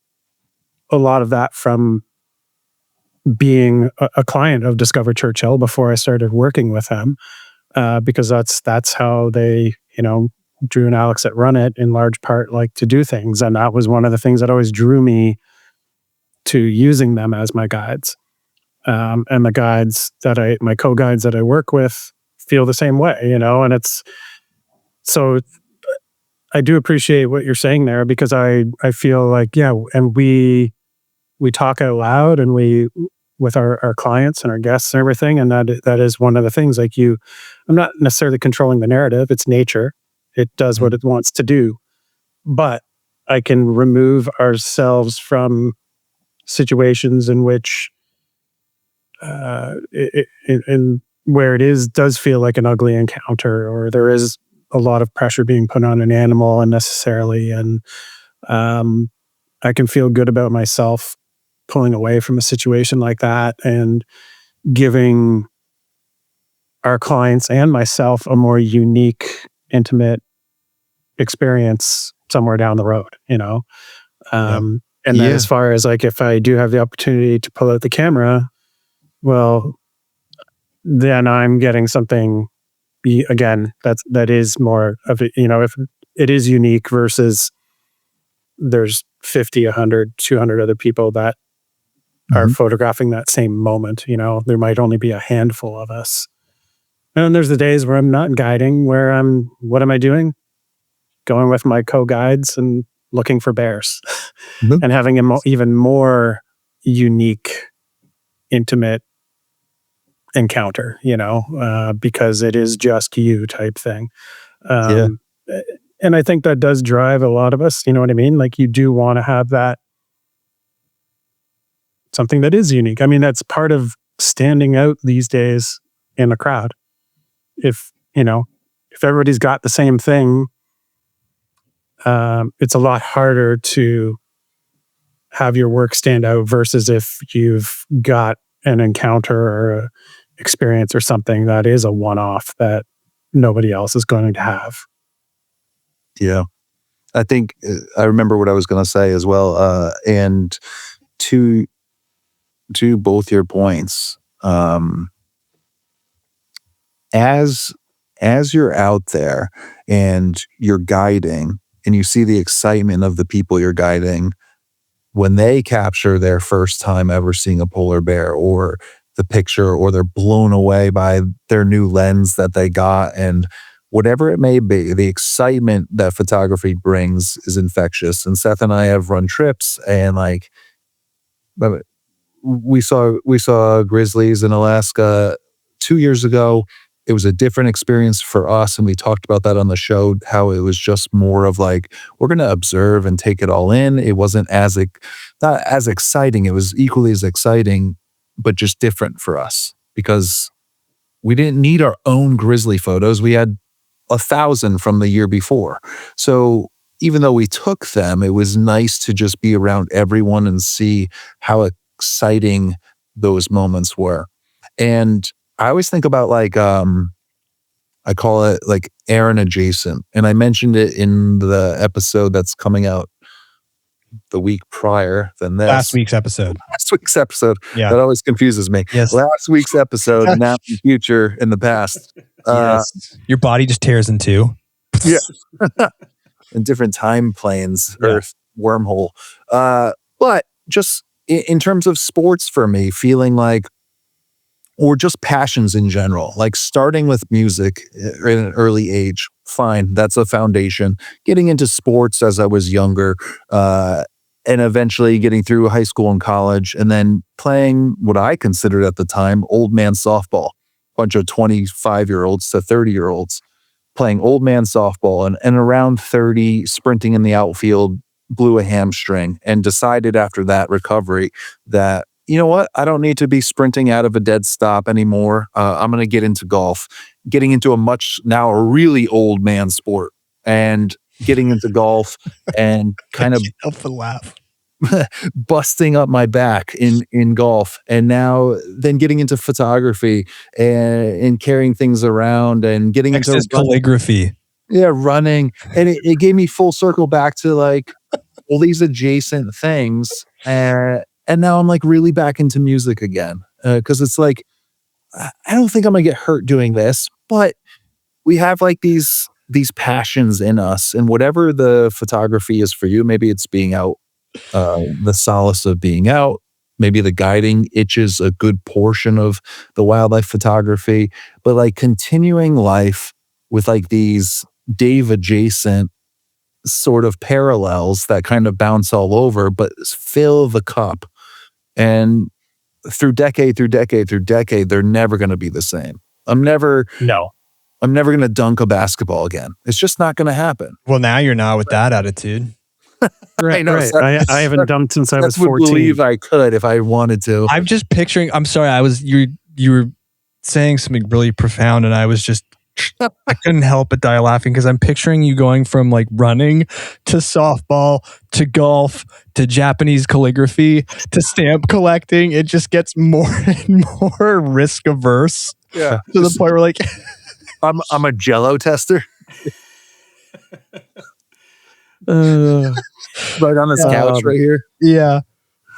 a lot of that from being a client of Discover Churchill before I started working with him, because that's how they, Drew and Alex that run it in large part like to do things. And that was one of the things that always drew me to using them as my guides. And the guides my co-guides that I work with feel the same way, and it's, so I do appreciate what you're saying there, because I feel like, yeah, and we talk out loud and we with our clients and our guests and everything, and that is one of the things. Like I'm not necessarily controlling the narrative. It's nature. It does what it wants to do, but I can remove ourselves from situations in which in where it does feel like an ugly encounter, or there is a lot of pressure being put on an animal unnecessarily, and I can feel good about myself pulling away from a situation like that and giving our clients and myself a more unique, intimate experience somewhere down the road, And then as far as like, if I do have the opportunity to pull out the camera, well, then I'm getting something, again, that is more of it, if it is unique versus there's 50, 100, 200 other people that are photographing that same moment. There might only be a handful of us. And there's the days where I'm not guiding, where what am I doing? Going with my co-guides and looking for bears and having an even more unique, intimate encounter, because it is just you type thing. And I think that does drive a lot of us, you know what I mean? Like you do want to have that, something that is unique. I mean, that's part of standing out these days in a crowd. If everybody's got the same thing, it's a lot harder to have your work stand out versus if you've got an encounter or a experience or something that is a one-off that nobody else is going to have. Yeah. I think I remember what I was going to say as well. And to both your points, as you're out there and you're guiding and you see the excitement of the people you're guiding when they capture their first time ever seeing a polar bear or the picture, or they're blown away by their new lens that they got, and whatever it may be, the excitement that photography brings is infectious. And Seth and I have run trips, and like we saw grizzlies in Alaska 2 years ago. It was a different experience for us, and we talked about that on the show, how it was just more of like, we're going to observe and take it all in. It wasn't not as exciting. It was equally as exciting, but just different for us because we didn't need our own grizzly photos. We had 1,000 from the year before. So even though we took them, it was nice to just be around everyone and see how exciting those moments were. And I always think about like, I call it like Aaron adjacent. And I mentioned it in the episode that's coming out the week prior than this. Last week's episode. Yeah. That always confuses me. Yes. Last week's episode, now the future in the past. Yes. Your body just tears in two. Yeah. In different time planes, Earth, wormhole. But just in terms of sports for me, feeling like, or just passions in general, like starting with music at an early age, fine, that's a foundation. Getting into sports as I was younger, and eventually getting through high school and college, and then playing what I considered at the time old man softball. Bunch of 25-year-olds to 30-year-olds playing old man softball, and around 30, sprinting in the outfield, blew a hamstring, and decided after that recovery that, you know what? I don't need to be sprinting out of a dead stop anymore. I'm going to get into golf, getting into a really old man sport, and getting into golf and kind of help the laugh. busting up my back in golf. And now then getting into photography and carrying things around and getting into calligraphy. Yeah, running. And it gave me full circle back to like all these adjacent things. And now I'm like really back into music again. Because it's like, I don't think I'm going to get hurt doing this, but we have like these passions in us, and whatever the photography is for you, maybe it's being out, the solace of being out. Maybe the guiding itches a good portion of the wildlife photography, but like continuing life with like these Dave adjacent sort of parallels that kind of bounce all over, but fill the cup. And through decade, they're never going to be the same. I'm never going to dunk a basketball again. It's just not going to happen. Well, now you're not with that attitude. Right. I haven't dunked since I was 14. I believe I could if I wanted to. I'm just picturing, I'm sorry, you were saying something really profound, and I was just, I couldn't help but die laughing because I'm picturing you going from like running to softball to golf to Japanese calligraphy to stamp collecting. It just gets more and more risk averse. Yeah. To the point where like I'm a Jello tester. Right on this couch right here. Yeah.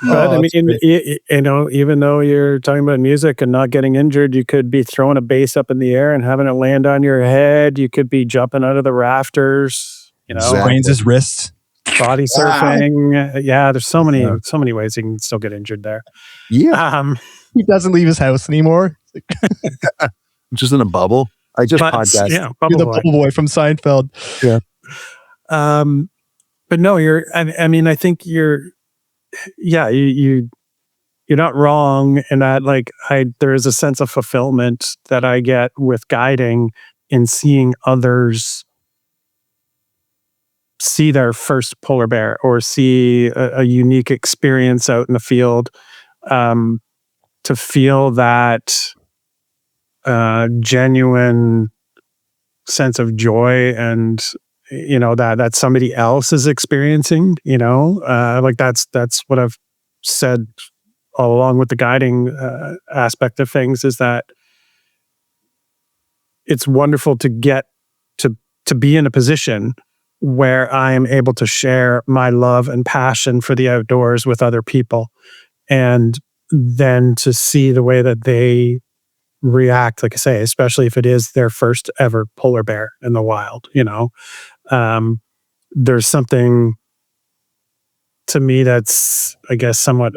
But I mean, you know, even though you're talking about music and not getting injured, you could be throwing a bass up in the air and having it land on your head. You could be jumping out of the rafters, you know, sprains his wrists, body surfing. Yeah, there's so many ways you can still get injured there. Yeah. He doesn't leave his house anymore. Just in a bubble. I just podcast. Yeah, you're the bubble boy from Seinfeld. Yeah. But no, I mean, I think you're not wrong in that. Like, there is a sense of fulfillment that I get with guiding in seeing others see their first polar bear or see a unique experience out in the field, to feel that genuine sense of joy and that somebody else is experiencing, like that's what I've said all along with the guiding aspect of things, is that it's wonderful to get to be in a position where I am able to share my love and passion for the outdoors with other people, and then to see the way that they react, like I say, especially if it is their first ever polar bear in the wild. There's something to me that's, I guess, somewhat,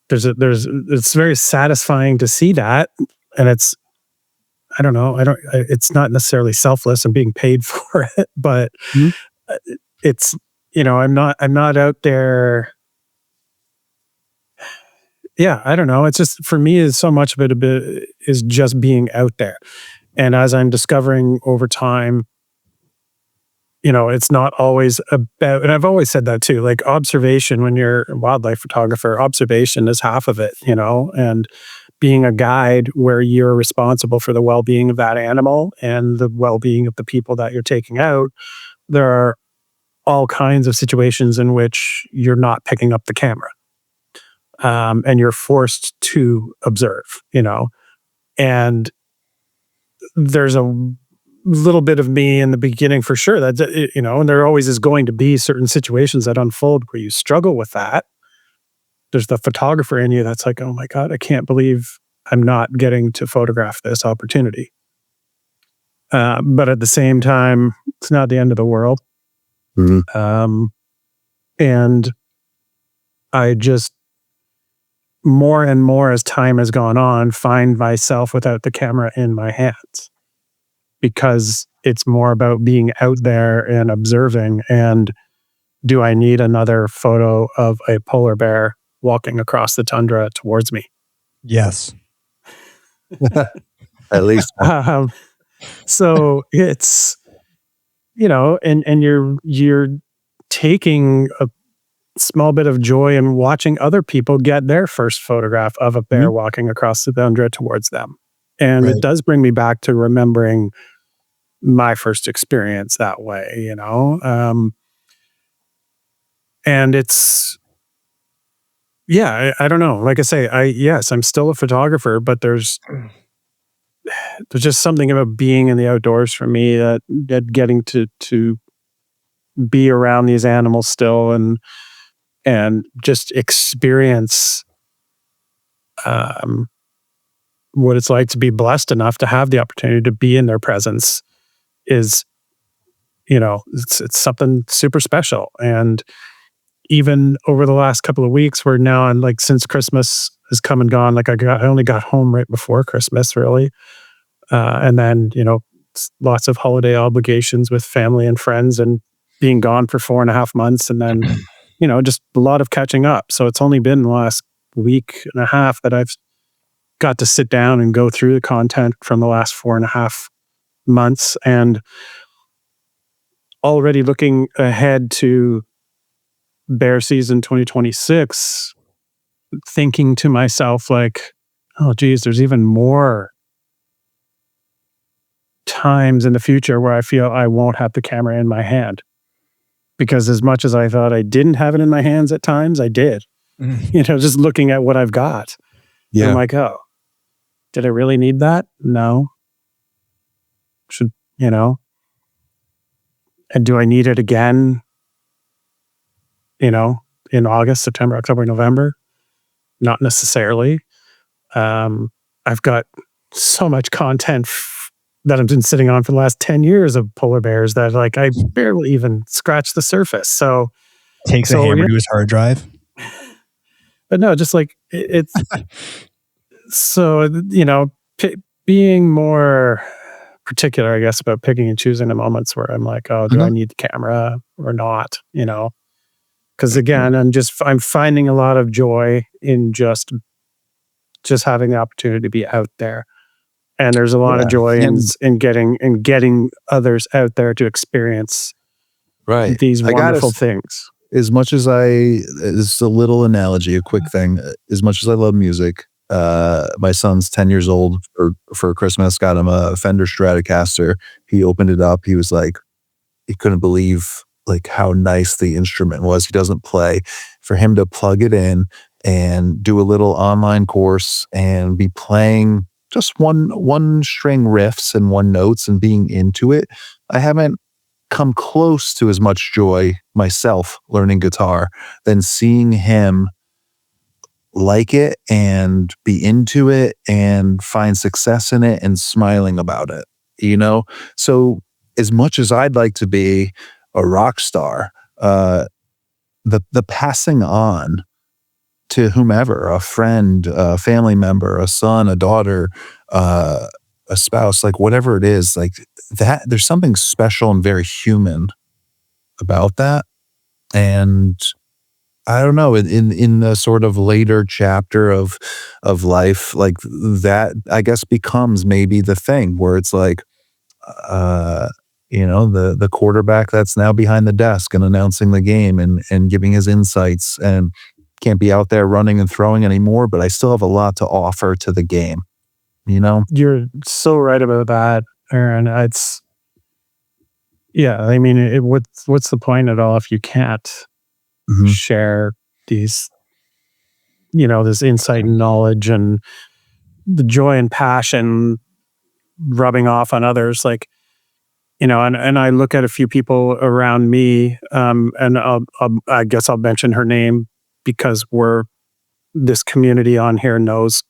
it's very satisfying to see that. And it's, I don't know, it's not necessarily selfless and being paid for it, but it's, I'm not out there. Yeah, I don't know. It's just, for me, is so much of it is just being out there. And as I'm discovering over time, it's not always about, and I've always said that too, like observation, when you're a wildlife photographer, observation is half of it, and being a guide where you're responsible for the well-being of that animal and the well-being of the people that you're taking out. There are all kinds of situations in which you're not picking up the camera. And you're forced to observe, and there's a little bit of me in the beginning for sure that, and there always is going to be certain situations that unfold where you struggle with that. There's the photographer in you that's like, oh my God, I can't believe I'm not getting to photograph this opportunity. But at the same time, it's not the end of the world. And I just, more and more as time has gone on, find myself without the camera in my hands, because it's more about being out there and observing. And do I need another photo of a polar bear walking across the tundra towards me? Yes. At least. So it's, and you're taking a small bit of joy in watching other people get their first photograph of a bear walking across the tundra towards them. And it does bring me back to remembering my first experience that way, and it's, I don't know. Like I say, I'm still a photographer, but there's just something about being in the outdoors for me that getting to be around these animals still and just experience what it's like to be blessed enough to have the opportunity to be in their presence is, it's something super special. And even over the last couple of weeks, where now I'm like, since Christmas has come and gone, like I only got home right before Christmas, really. And then, lots of holiday obligations with family and friends, and being gone for 4.5 months. And then, just a lot of catching up. So it's only been the last week and a half that I've got to sit down and go through the content from the last 4.5 months, and already looking ahead to bear season 2026, thinking to myself like, oh geez, there's even more times in the future where I feel I won't have the camera in my hand, because as much as I thought I didn't have it in my hands at times, I did. Just looking at what I've got. Yeah. I'm like, oh, did I really need that? No. Should, and do I need it again? In August, September, October, November? Not necessarily. I've got so much content that I've been sitting on for the last 10 years of polar bears that like I barely even scratched the surface. So takes a hammer to his hard drive. But no, just like it's so, being more particular, I guess, about picking and choosing the moments where I'm like, oh, do I need the camera or not? Because again, I'm finding a lot of joy in just having the opportunity to be out there, and there's a lot of joy in getting others out there to experience these wonderful things. As much as it's a little analogy, a quick thing. As much as I love music, my son's 10 years old. For Christmas, got him a Fender Stratocaster. He opened it up. He was like, he couldn't believe like how nice the instrument was. He doesn't play. For him to plug it in and do a little online course and be playing just one string riffs and one notes and being into it, I haven't come close to as much joy myself learning guitar than seeing him like it and be into it and find success in it and smiling about it, you know? So as much as I'd like to be a rock star, the passing on to whomever, a friend, a family member, a son, a daughter, a spouse, like whatever it is, like that, there's something special and very human about that. And I don't know, in the sort of later chapter of life, like that, I guess becomes maybe the thing where it's like, the quarterback that's now behind the desk and announcing the game and giving his insights and can't be out there running and throwing anymore, but I still have a lot to offer to the game, you know? You're so right about that, Aaron. It's, yeah, I mean, what's the point at all if you can't share these, this insight and knowledge and the joy and passion rubbing off on others? Like, and I look at a few people around me, and I guess I'll mention her name because this community on here knows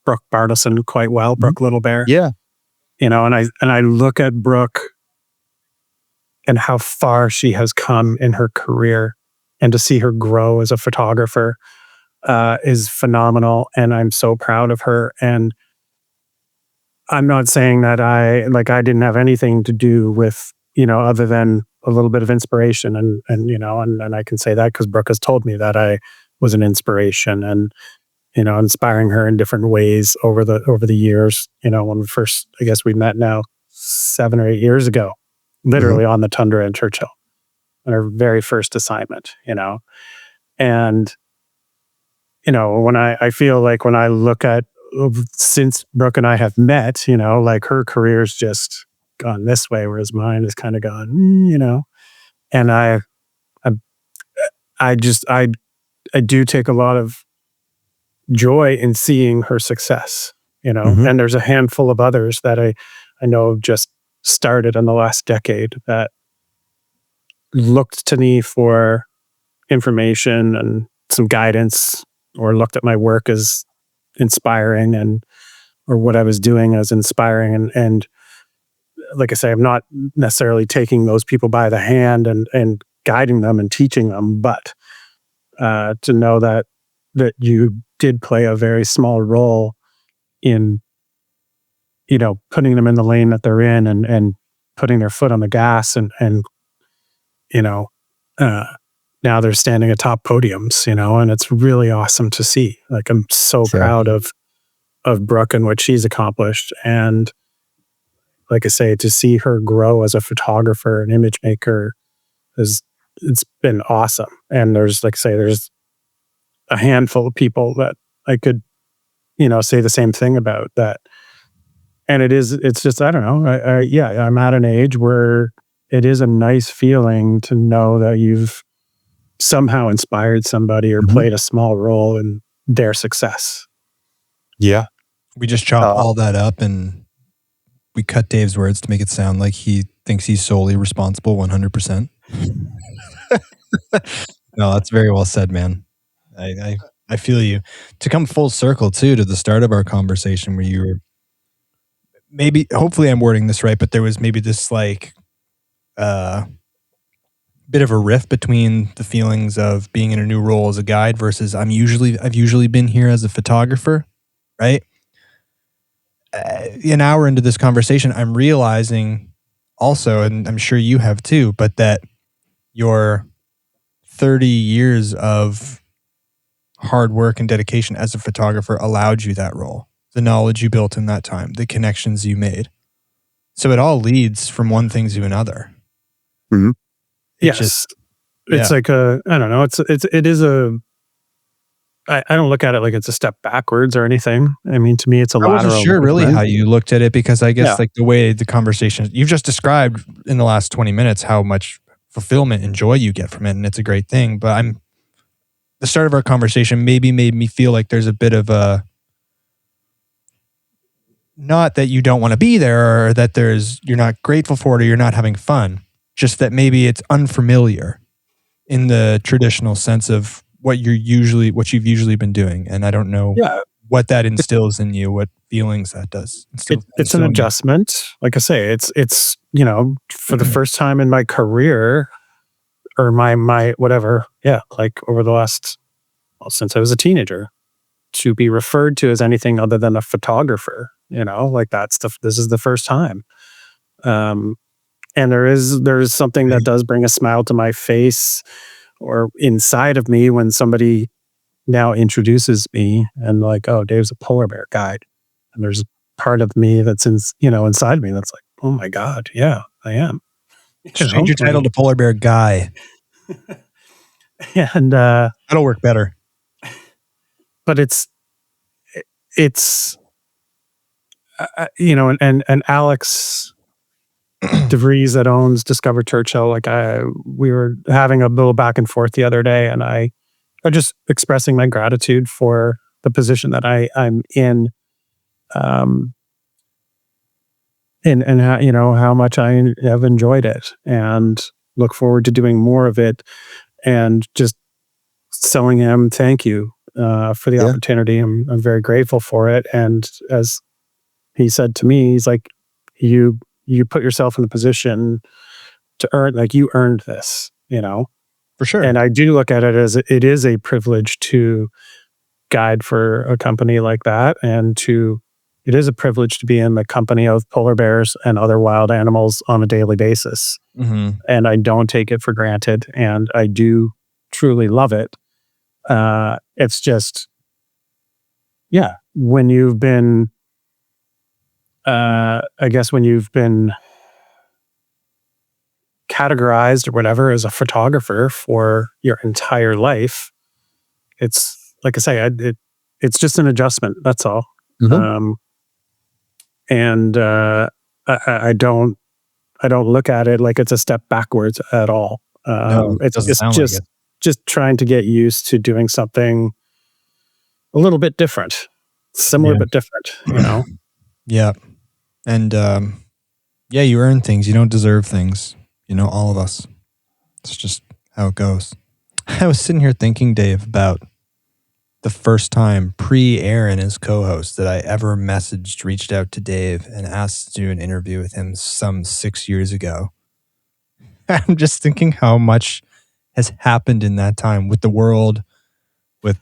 Brooke Bartleson quite well, Brooke Little Bear. Yeah. And I look at Brooke and how far she has come in her career, and to see her grow as a photographer is phenomenal. And I'm so proud of her. And I'm not saying that I didn't have anything to do with, other than a little bit of inspiration. And I can say that because Brooke has told me that I was an inspiration and, inspiring her in different ways over the years. When we first, I guess we met now 7 or 8 years ago, literally on the Tundra in Churchill, on our very first assignment, and, when I feel like when I look at, since Brooke and I have met, like her career's just gone this way, whereas mine has kind of gone, and I do take a lot of joy in seeing her success, and there's a handful of others that I know have just started in the last decade that looked to me for information and some guidance, or looked at my work as inspiring or what I was doing as inspiring. And like I say, I'm not necessarily taking those people by the hand and guiding them and teaching them, but to know that you did play a very small role in, putting them in the lane that they're in and putting their foot on the gas and now they're standing atop podiums, and it's really awesome to see. Like, I'm so proud of Brooke and what she's accomplished. And like I say, to see her grow as a photographer and image maker it's been awesome. And there's a handful of people that I could, say the same thing about that. And it's just, I don't know. I'm at an age where it is a nice feeling to know that you've somehow inspired somebody or played a small role in their success. Yeah. We just chopped all that up and we cut Dave's words to make it sound like he thinks he's solely responsible 100%. No, that's very well said, man. I feel you. To come full circle too to the start of our conversation where you were hopefully I'm wording this right, but there was maybe this like bit of a rift between the feelings of being in a new role as a guide versus I've usually been here as a photographer, right? An hour into this conversation, I'm realizing also, and I'm sure you have too, but that your 30 years of hard work and dedication as a photographer allowed you that role, the knowledge you built in that time, the connections you made. So it all leads from one thing to another. Yes. It's like I don't know. It is a I don't look at it like it's a step backwards or anything. I mean, to me, it's a I wasn't lateral sure really movement. how you looked at it, because I guess like the way the conversation you've just described in the last 20 minutes, how much fulfillment and joy you get from it. And it's a great thing. But the start of our conversation maybe made me feel like there's a bit of a, not that you don't want to be there or that you're not grateful for it or you're not having fun, just that maybe it's unfamiliar in the traditional sense of what you've usually been doing. And I don't know what that instills in you, what feelings that does. It's an adjustment. Like I say, it's for the first time in my career or my whatever, like over the last, since I was a teenager, to be referred to as anything other than a photographer, like this is the first time. And there is something that does bring a smile to my face or inside of me when somebody now introduces me and like, oh, Dave's a polar bear guide. And there's part of me that's inside me that's like, oh my God, yeah, I am. Change your title to polar bear guy. And that'll work better. But it's and Alex DeVries that owns Discover Churchill, like we were having a little back and forth the other day, and I just expressing my gratitude for the position that I'm in, and how much I have enjoyed it and look forward to doing more of it, and just telling him thank you for the opportunity. I'm very grateful for it. And as he said to me, he's like, you put yourself in the position to earn, like you earned this, For sure. And I do look at it as it is a privilege to guide for a company like that. And it is a privilege to be in the company of polar bears and other wild animals on a daily basis. Mm-hmm. And I don't take it for granted. And I do truly love it. It's just, when you've been, I guess when you've been categorized or whatever as a photographer for your entire life, it's like I say, it's just an adjustment. That's all. Mm-hmm. And I don't look at it like it's a step backwards at all. No, it doesn't sound like it. Just trying to get used to doing something a little bit different, similar but different, Yeah. And you earn things. You don't deserve things. All of us. It's just how it goes. I was sitting here thinking, Dave, about the first time pre-Aaron as co-host that I ever reached out to Dave and asked to do an interview with him some 6 years ago. I'm just thinking how much has happened in that time with the world, with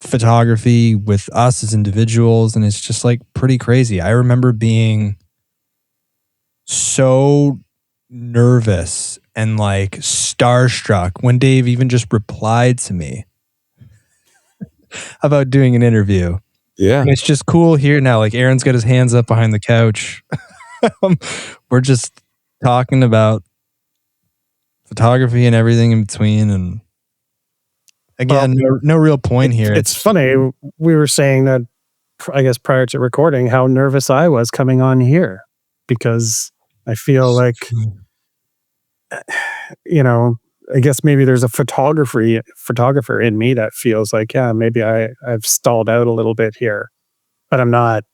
photography, with us as individuals, and it's just like pretty crazy. I remember being so nervous and like starstruck when Dave even just replied to me about doing an interview. Yeah. And it's just cool here now. Like Aaron's got his hands up behind the couch. We're just talking about photography and everything in between. And again, no real point here. It's funny. We were saying that, I guess, prior to recording, how nervous I was coming on here because I feel like, I guess maybe there's a photographer in me that feels like, maybe I've stalled out a little bit here, but I'm not,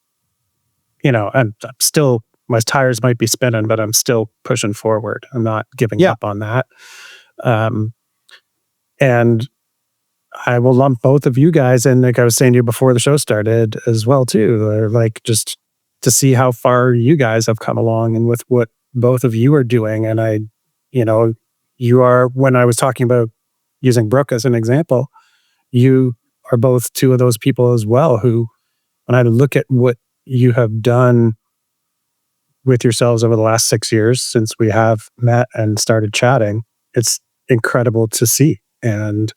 I'm still, my tires might be spinning, but I'm still pushing forward. I'm not giving up on that. And I will lump both of you guys in, like I was saying to you before the show started as well too, like just to see how far you guys have come along and with what both of you are doing. And you are, when I was talking about using Brooke as an example, you are both two of those people as well who, when I look at what you have done with yourselves over the last 6 years since we have met and started chatting, it's incredible to see. And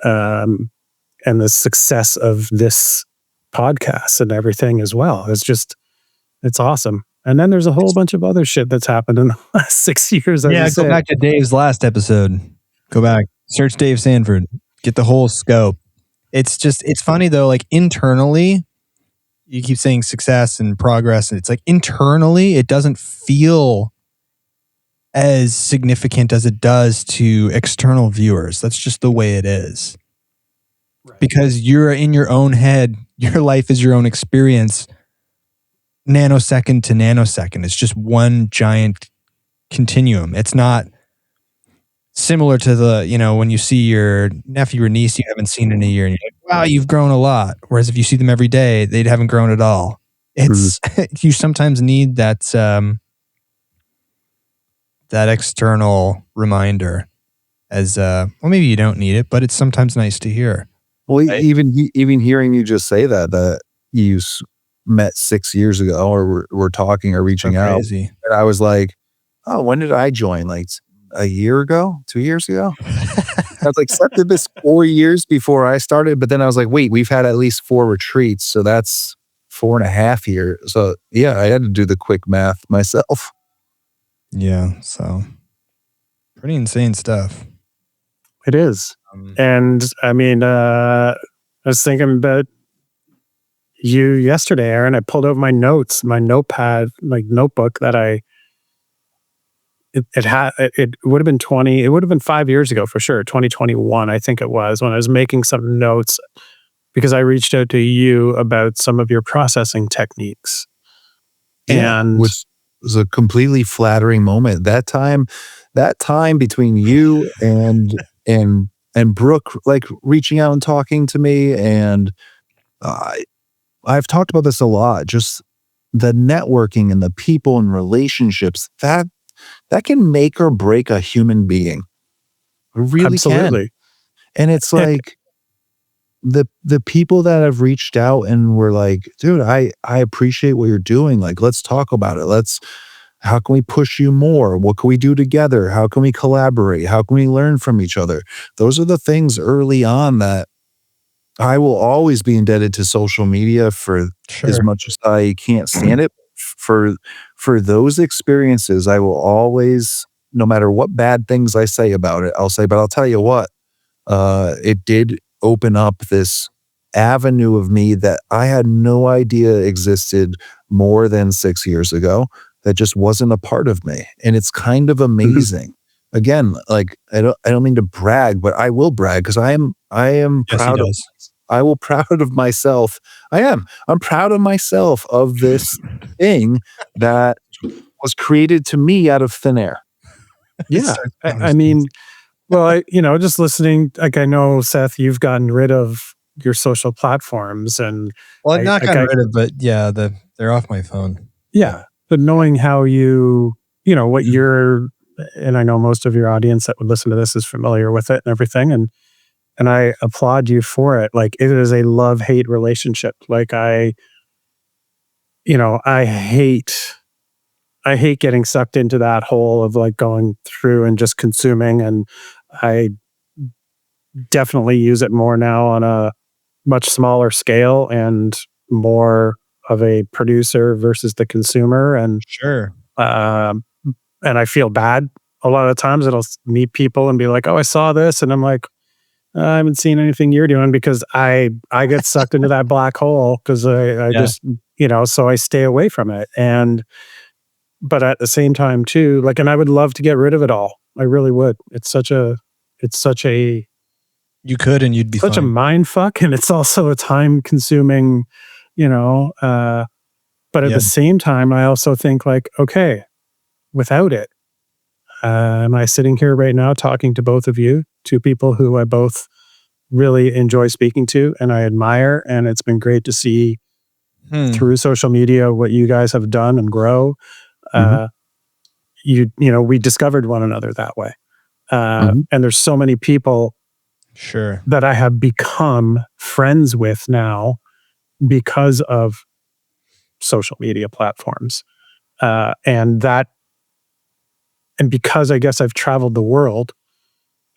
the success of this podcast and everything as well. It's awesome. And then there's a whole bunch of other shit that's happened in the last 6 years. Go back to Dave's last episode. Go back, search Dave Sandford, get the whole scope. It's funny though, like internally, you keep saying success and progress, and it's like internally, it doesn't feel as significant as it does to external viewers. That's just the way it is. Right. Because you're in your own head, your life is your own experience, nanosecond to nanosecond. It's just one giant continuum. It's not similar to the, when you see your nephew or niece you haven't seen in a year and you're like, wow, you've grown a lot. Whereas if you see them every day, they haven't grown at all. It's you sometimes need that that external reminder as well, maybe you don't need it, but it's sometimes nice to hear. Well, Right? even hearing you just say that you met 6 years ago, or were talking or reaching out, Crazy. and I was like, oh, when did I join? Like a year ago, 2 years ago. I was like, Seth did this 4 years before I started, but then I was like, wait, we've had at least 4 retreats, so that's 4.5 years. So yeah, I had to do the quick math myself. Yeah, so pretty insane stuff. It is. And I mean, I was thinking about you yesterday, Aaron. I pulled out my notes, my notepad, like notebook that it would have been it would have been 5 years ago for sure, 2021, I think it was, when I was making some notes because I reached out to you about some of your processing techniques. Yeah, And which was a completely flattering moment. That time between you and Brooke, like reaching out and talking to me, and I've talked about this a lot. Just the networking and the people and relationships that can make or break a human being. It really absolutely. can. And it's like the people that have reached out and were like, dude, I appreciate what you're doing. Like, let's talk about it. How can we push you more? What can we do together? How can we collaborate? How can we learn from each other? Those are the things early on that I will always be indebted to social media for. As much as I can't stand it. For those experiences, I will always, no matter what bad things I say about it, I'll say, but I'll tell you what, it did open up this avenue of me that I had no idea existed more than 6 years ago, that just wasn't a part of me. And it's kind of amazing. Again, like I don't mean to brag, but I will brag because I am Yes, he proud of. does. I will proud of myself. I'm proud of myself of this thing that was created to me out of thin air. Yeah. I mean, well, just listening, like I know, Seth, you've gotten rid of your social platforms and well, I've not like gotten rid of, but yeah, they're off my phone. yeah, but knowing how what you're, and I know most of your audience that would listen to this is familiar with it and everything. And I applaud you for it. Like it is a love-hate relationship. Like I hate getting sucked into that hole of like going through and just consuming. And I definitely use it more now on a much smaller scale and more of a producer versus the consumer. And Sure. and I feel bad a lot of times. It'll meet people and be like, "Oh, I saw this," and I'm like, "I haven't seen anything you're doing," because I get sucked into that black hole because I just so I stay away from it. And but at the same time too, like, and I would love to get rid of it all. I really would. It's such a You could, and you'd be such a fine. mind fuck, and it's also a time consuming, but at Yeah. the same time, I also think like, okay, without it, am I sitting here right now talking to both of you, two people who I both really enjoy speaking to and I admire, and it's been great to see through social media what you guys have done and grow. We discovered one another that way. And there's so many people Sure. that I have become friends with now because of social media platforms. And because I guess I've traveled the world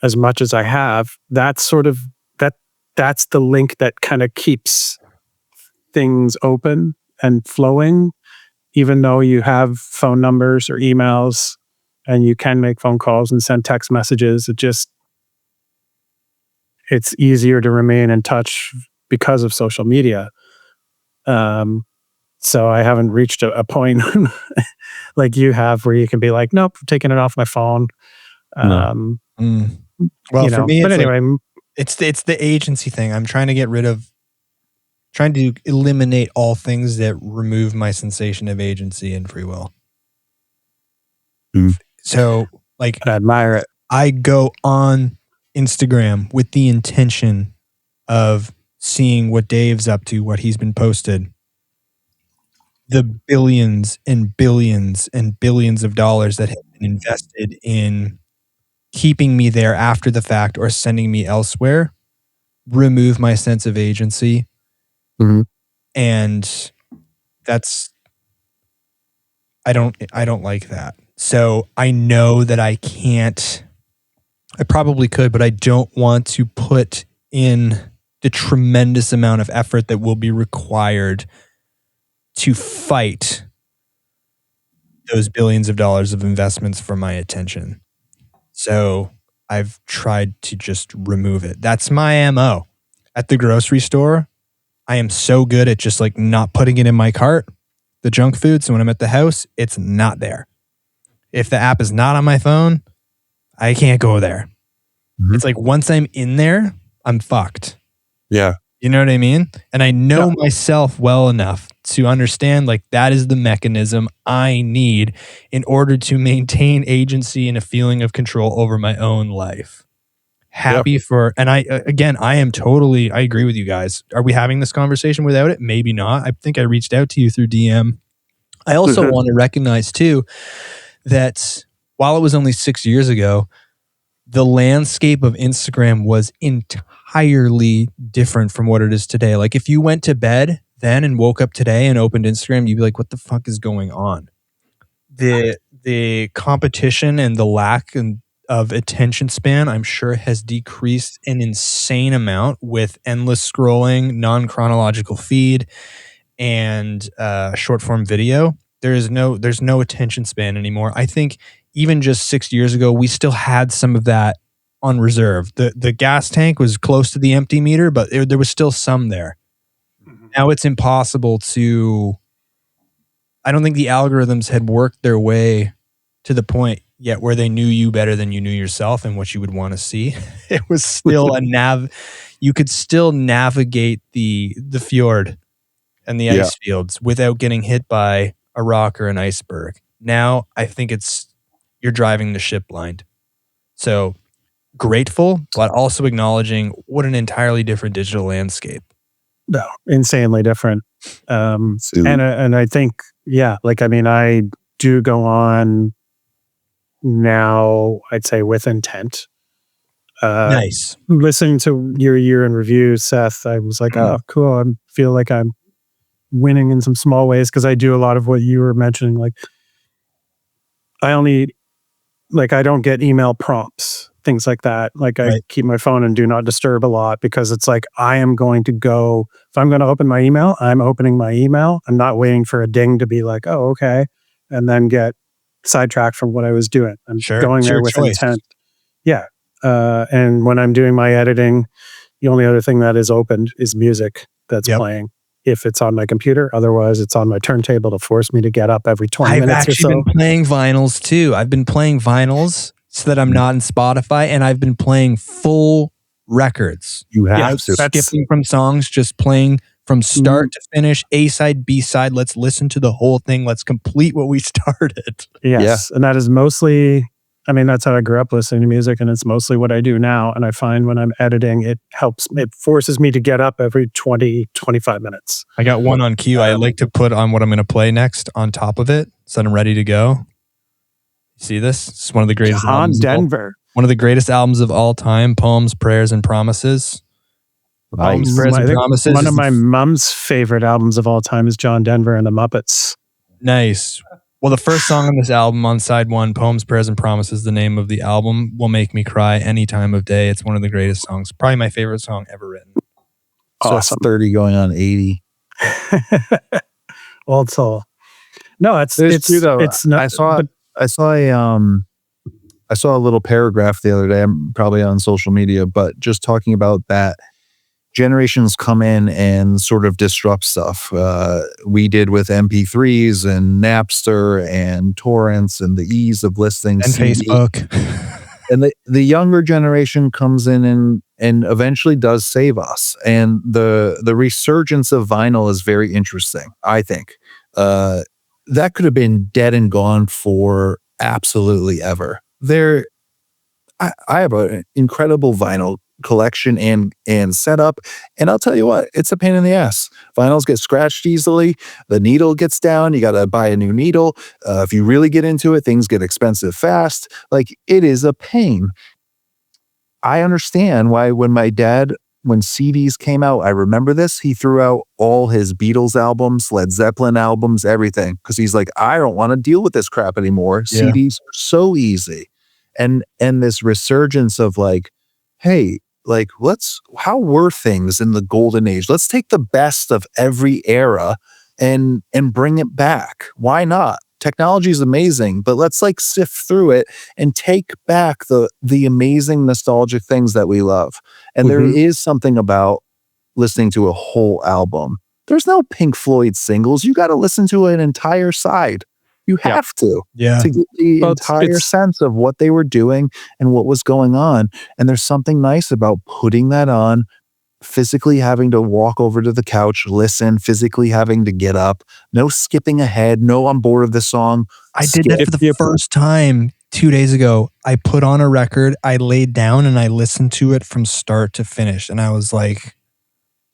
as much as I have, that's the link that kind of keeps things open and flowing, even though you have phone numbers or emails and you can make phone calls and send text messages. it's easier to remain in touch because of social media. So I haven't reached a point like you have where you can be like, nope, I'm taking it off my phone. No. Well, for me, but it's anyway, it's the agency thing. I'm trying to eliminate all things that remove my sensation of agency and free will. So, like, I admire it. I go on Instagram with the intention of seeing what Dave's up to, what he's been posted. The billions and billions and billions of dollars that have been invested in keeping me there after the fact or sending me elsewhere remove my sense of agency. And that's, I don't like that. So I know that I probably could, but I don't want to put in the tremendous amount of effort that will be required to fight those billions of dollars of investments for my attention. So I've tried to just remove it. That's my MO. At the grocery store, I am so good at just like not putting it in my cart, the junk food. So when I'm at the house, it's not there. If the app is not on my phone, I can't go there. It's like once I'm in there, I'm fucked. Yeah. You know what I mean? And I know myself well enough to understand like that is the mechanism I need in order to maintain agency and a feeling of control over my own life. Happy for, and I agree with you guys. Are we having this conversation without it? Maybe not. I think I reached out to you through DM. I also want to recognize too that while it was only 6 years ago, the landscape of Instagram was entirely different from what it is today. Like if you went to bed then and woke up today and opened Instagram, you'd be like, what the fuck is going on? The competition and the lack of attention span, I'm sure, has decreased an insane amount with endless scrolling, non-chronological feed, and short form video. There's no attention span anymore. I think even just 6 years ago, we still had some of that on reserve. The gas tank was close to the empty meter, but there was still some there. Now it's impossible to. I don't think the algorithms had worked their way to the point yet where they knew you better than you knew yourself and what you would want to see. It was still you could still navigate the fjord and the ice fields without getting hit by a rock or an iceberg. Now I think you're driving the ship blind. So grateful, but also acknowledging what an entirely different digital landscape. No, insanely different. And I think, I do go on now, I'd say with intent. Nice. Listening to your year in review, Seth, I was like, oh, cool. I feel like I'm winning in some small ways because I do a lot of what you were mentioning. Like, I don't get email prompts, things like that. Like I keep my phone in do not disturb a lot because it's like, if I'm going to open my email, I'm opening my email. I'm not waiting for a ding to be like, oh, okay. And then get sidetracked from what I was doing. I'm going there with intent. Yeah. And when I'm doing my editing, the only other thing that is opened is music that's playing. If it's on my computer, otherwise it's on my turntable to force me to get up every 20 minutes or so. I've actually been playing vinyls too. I've been playing vinyls so that I'm not in Spotify, and I've been playing full records. You have to. Skipping from songs, just playing from start to finish, A side, B side. Let's listen to the whole thing. Let's complete what we started. Yes. Yeah. And that is mostly, that's how I grew up listening to music, and it's mostly what I do now. And I find when I'm editing, it forces me to get up every 20, 25 minutes. I got one on cue. I like to put on what I'm going to play next on top of it so that I'm ready to go. See this? It's one of the greatest albums. One of the greatest albums of all time. Poems, Prayers, and Promises. Poems, Prayers, and Promises. One of my mom's favorite albums of all time is John Denver and the Muppets. Nice. Well, the first song on this album on side one, Poems, Prayers, and Promises, the name of the album, will make me cry any time of day. It's one of the greatest songs. Probably my favorite song ever written. Awesome. So 30 going on 80. Old soul. No, it's true though. It's not. I saw I saw a little paragraph the other day, I'm probably on social media, but just talking about that generations come in and sort of disrupt stuff. We did with MP3s and Napster and torrents and the ease of listening And CD. Facebook. And the younger generation comes in and eventually does save us. And the resurgence of vinyl is very interesting, I think. That could have been dead and gone for absolutely ever. I have an incredible vinyl collection and setup, and I'll tell you what, it's a pain in the ass. Vinyls get scratched easily. The needle gets down. You got to buy a new needle. If you really get into it, things get expensive fast. Like, it is a pain. I understand why when CDs came out, I remember this, he threw out all his Beatles albums, Led Zeppelin albums, everything, because he's like, I don't want to deal with this crap anymore. Yeah. CDs are so easy. And this resurgence of like, hey, like, how were things in the golden age? Let's take the best of every era and bring it back. Why not? Technology is amazing, but let's like sift through it and take back the amazing nostalgic things that we love. And there is something about listening to a whole album. There's no Pink Floyd singles. You got to listen to an entire side. You have to Yeah. get the entire sense of what they were doing and what was going on. And there's something nice about putting that on, physically having to walk over to the couch, listen, physically having to get up, no skipping ahead, no I'm bored of the song. I did that for the first time 2 days ago. I put on a record, I laid down and I listened to it from start to finish. And I was like,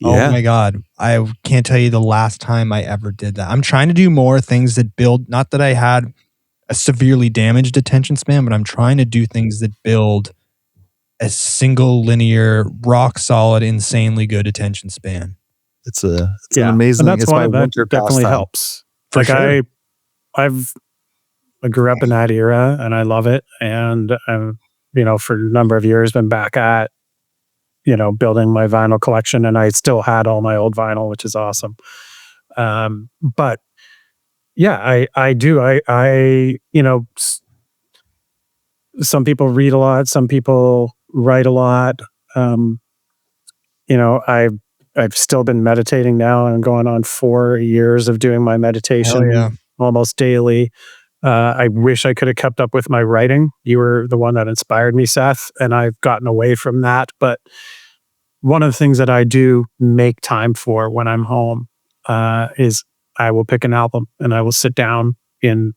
oh my God, I can't tell you the last time I ever did that. I'm trying to do more things that build, not that I had a severely damaged attention span, but I'm trying to do things that build a single linear, rock solid, insanely good attention span. It's an amazing. And that's why that definitely helps. For like sure. I grew up in that era and I love it. And I've, for a number of years been back at, building my vinyl collection, and I still had all my old vinyl, which is awesome. But yeah, I do. Some people read a lot, some people write a lot. I've still been meditating now, and I'm going on 4 years of doing my meditation almost daily. I wish I could have kept up with my writing. You were the one that inspired me, Seth, and I've gotten away from that. But one of the things that I do make time for when I'm home is I will pick an album and I will sit down in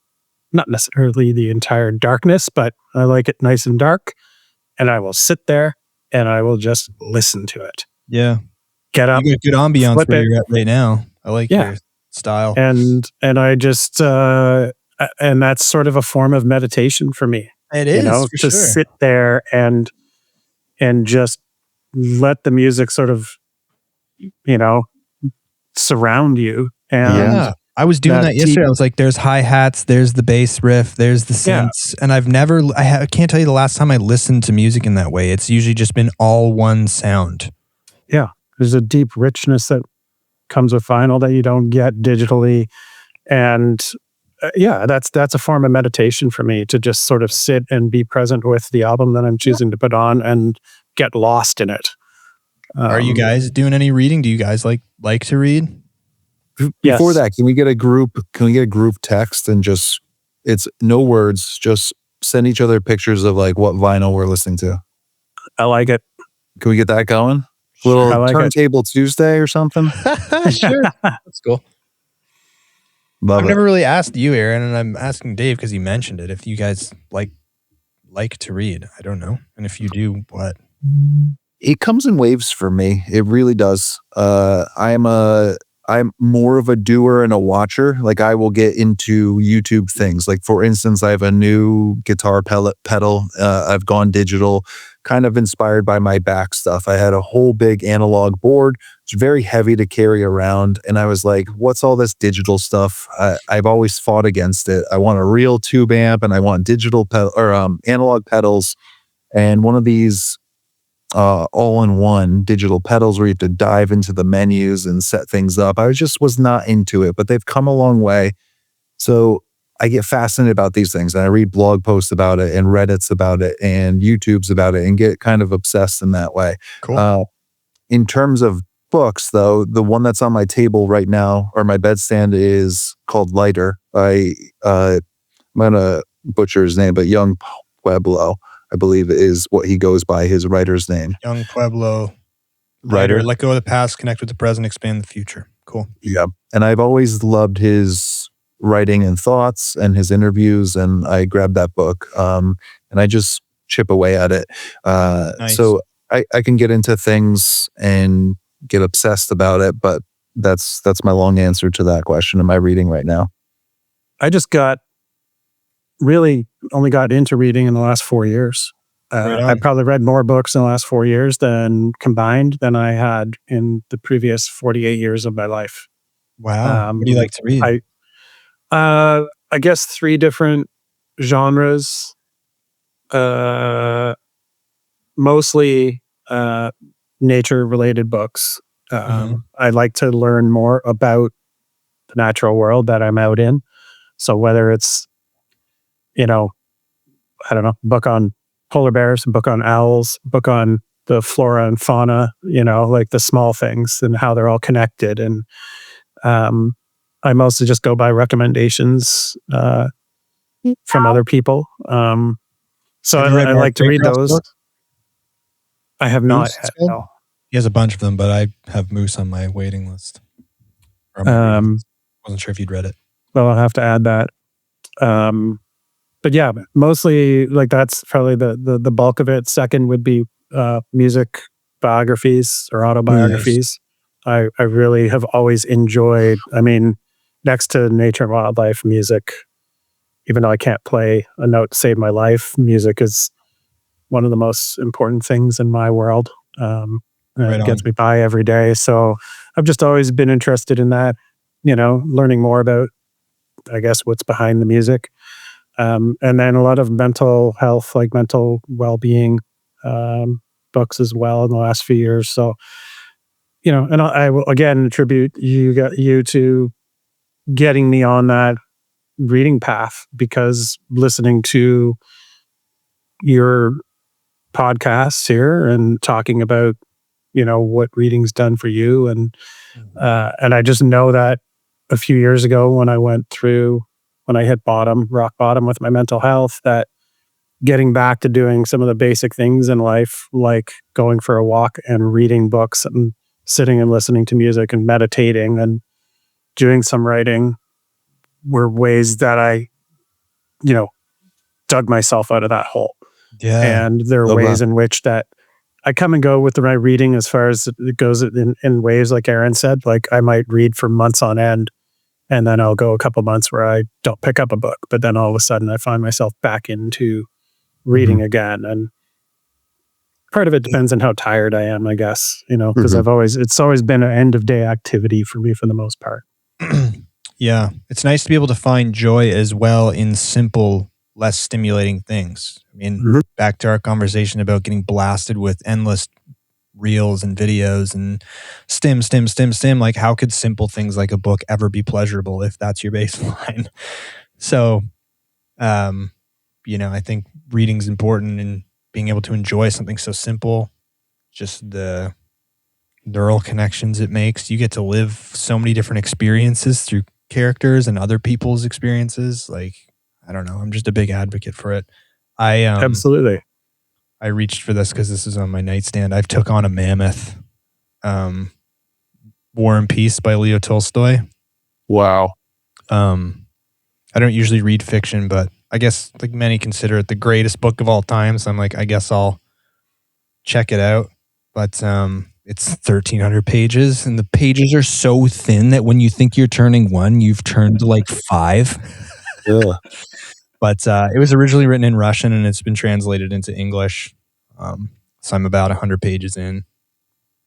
not necessarily the entire darkness, but I like it nice and dark. And I will sit there and I will just listen to it. Yeah. Get up. You got good ambiance where you're at right now. I like your style. And I just, and that's sort of a form of meditation for me. It is, for to sit there and just let the music sort of, surround you. And I was doing that yesterday. I was like, there's hi-hats, there's the bass riff, there's the synths. And I can't tell you the last time I listened to music in that way. It's usually just been all one sound. Yeah. There's a deep richness that comes with vinyl that you don't get digitally. And that's a form of meditation for me, to just sort of sit and be present with the album that I'm choosing to put on and get lost in it. Are you guys doing any reading? Do you guys like to read? Before that, can we get a group text and just, it's no words, just send each other pictures of like what vinyl we're listening to? I like it. Can we get that going? A little turntable Tuesday or something? Sure. That's cool. I've never really asked you, Aaron, and I'm asking Dave because he mentioned it. If you guys like to read, I don't know. And if you do, what? It comes in waves for me. It really does. I'm more of a doer and a watcher. Like, I will get into YouTube things. Like, for instance, I have a new guitar pedal. I've gone digital, kind of inspired by my back stuff. I had a whole big analog board. It's very heavy to carry around. And I was like, what's all this digital stuff? I've always fought against it. I want a real tube amp and I want digital analog pedals. And one of these all-in-one digital pedals where you have to dive into the menus and set things up. I was not into it, but they've come a long way. So I get fascinated about these things, and I read blog posts about it and Reddits about it and YouTubes about it and get kind of obsessed in that way. Cool. In terms of books, though, the one that's on my table right now, or my bedstand, is called Lighter by, I'm going to butcher his name, but Young Pueblo, I believe is what he goes by, his writer's name. Young Pueblo. Writer. Let go of the past, connect with the present, expand the future. Cool. Yeah. And I've always loved his writing and thoughts and his interviews, and I grabbed that book and I just chip away at it. Nice. So I can get into things and get obsessed about it, but that's my long answer to that question. Am I reading right now? I just only got into reading in the last 4 years. Right I on. probably read more books in the last 4 years than I had in the previous 48 years of my life. Wow. What do you like to read? I guess 3 different genres, mostly nature-related books. I like to learn more about the natural world that I'm out in. So whether it's, I don't know, book on polar bears, book on owls, book on the flora and fauna, like the small things and how they're all connected. And I mostly just go by recommendations from other people. So Have you read I Mark like to read Bancroft's those. books? I have not. Moose, it's called? No. He has a bunch of them, but I have Moose on my waiting list. Or on my reading list. Wasn't sure if you'd read it. Well, I'll have to add that. But yeah, mostly like that's probably the bulk of it. Second would be music biographies or autobiographies. Nice. I really have always enjoyed, next to nature and wildlife, music. Even though I can't play a note to save my life, music is one of the most important things in my world. It gets me by every day. So I've just always been interested in that, learning more about, I guess, what's behind the music. And then a lot of mental health, like mental well-being books as well in the last few years. So, and I will again attribute you to getting me on that reading path, because listening to your podcasts here and talking about, what reading's done for you. And I just know that a few years ago when I hit rock bottom with my mental health, that getting back to doing some of the basic things in life, like going for a walk and reading books and sitting and listening to music and meditating and doing some writing, were ways that I, dug myself out of that hole. Yeah. And there are ways in which that I come and go with my reading as far as it goes in waves, like Aaron said. Like I might read for months on end, and then I'll go a couple months where I don't pick up a book, but then all of a sudden I find myself back into reading again. And part of it depends on how tired I am, I guess, because it's always been an end of day activity for me for the most part. Yeah. It's nice to be able to find joy as well in simple, less stimulating things. I mean, back to our conversation about getting blasted with endless reels and videos and stim. Like, how could simple things like a book ever be pleasurable if that's your baseline? So, I think reading's important, and being able to enjoy something so simple, just the neural connections it makes. You get to live so many different experiences through characters and other people's experiences. Like, I don't know. I'm just a big advocate for it. Absolutely. I reached for this because this is on my nightstand. I've took on a mammoth. War and Peace by Leo Tolstoy. Wow. I don't usually read fiction, but I guess like many consider it the greatest book of all time. So I'm like, I guess I'll check it out. But it's 1,300 pages, and the pages are so thin that when you think you're turning one, you've turned like 5. Yeah. But it was originally written in Russian, and it's been translated into English. So I'm about 100 pages in,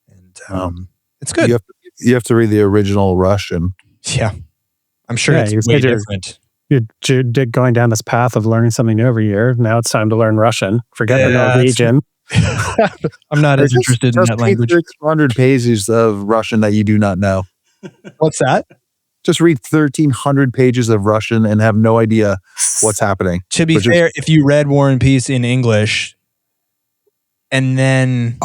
and it's good. You have to read the original Russian. Yeah, I'm sure it's way different. You're going down this path of learning something new every year. Now it's time to learn Russian. Forget the Norwegian. I'm not as interested in that language. 600 pages of Russian that you do not know. What's that? just read 1,300 pages of Russian and have no idea what's happening. To be fair, if you read War and Peace in English and then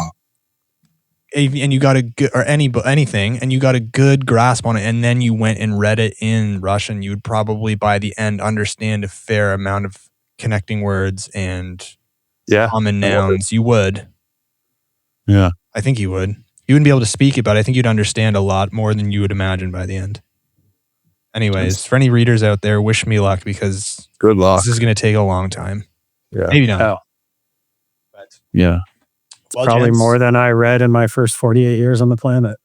and you got a good, or anything, and you got a good grasp on it, and then you went and read it in Russian, you would probably by the end understand a fair amount of connecting words and common nouns. You would. Yeah. I think you would. You wouldn't be able to speak it, but I think you'd understand a lot more than you would imagine by the end. Anyways, for any readers out there, wish me luck, because good luck. This is going to take a long time. Yeah. Maybe not. Oh. But, yeah. It's probably more than I read in my first 48 years on the planet.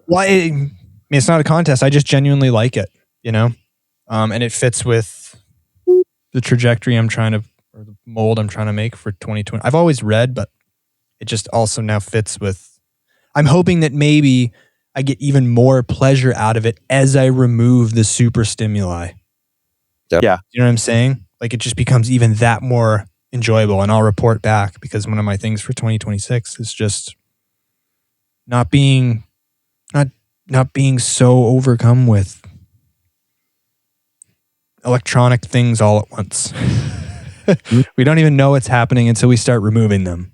Well, I mean, it's not a contest. I just genuinely like it, you know? And it fits with the trajectory I'm trying to, or the mold I'm trying to make for 2020. I've always read, but it just also now fits with, I'm hoping that maybe I get even more pleasure out of it as I remove the super stimuli. Yep. Yeah. You know what I'm saying? Like, it just becomes even that more enjoyable, and I'll report back, because one of my things for 2026 is just not being so overcome with electronic things all at once. We don't even know what's happening until we start removing them,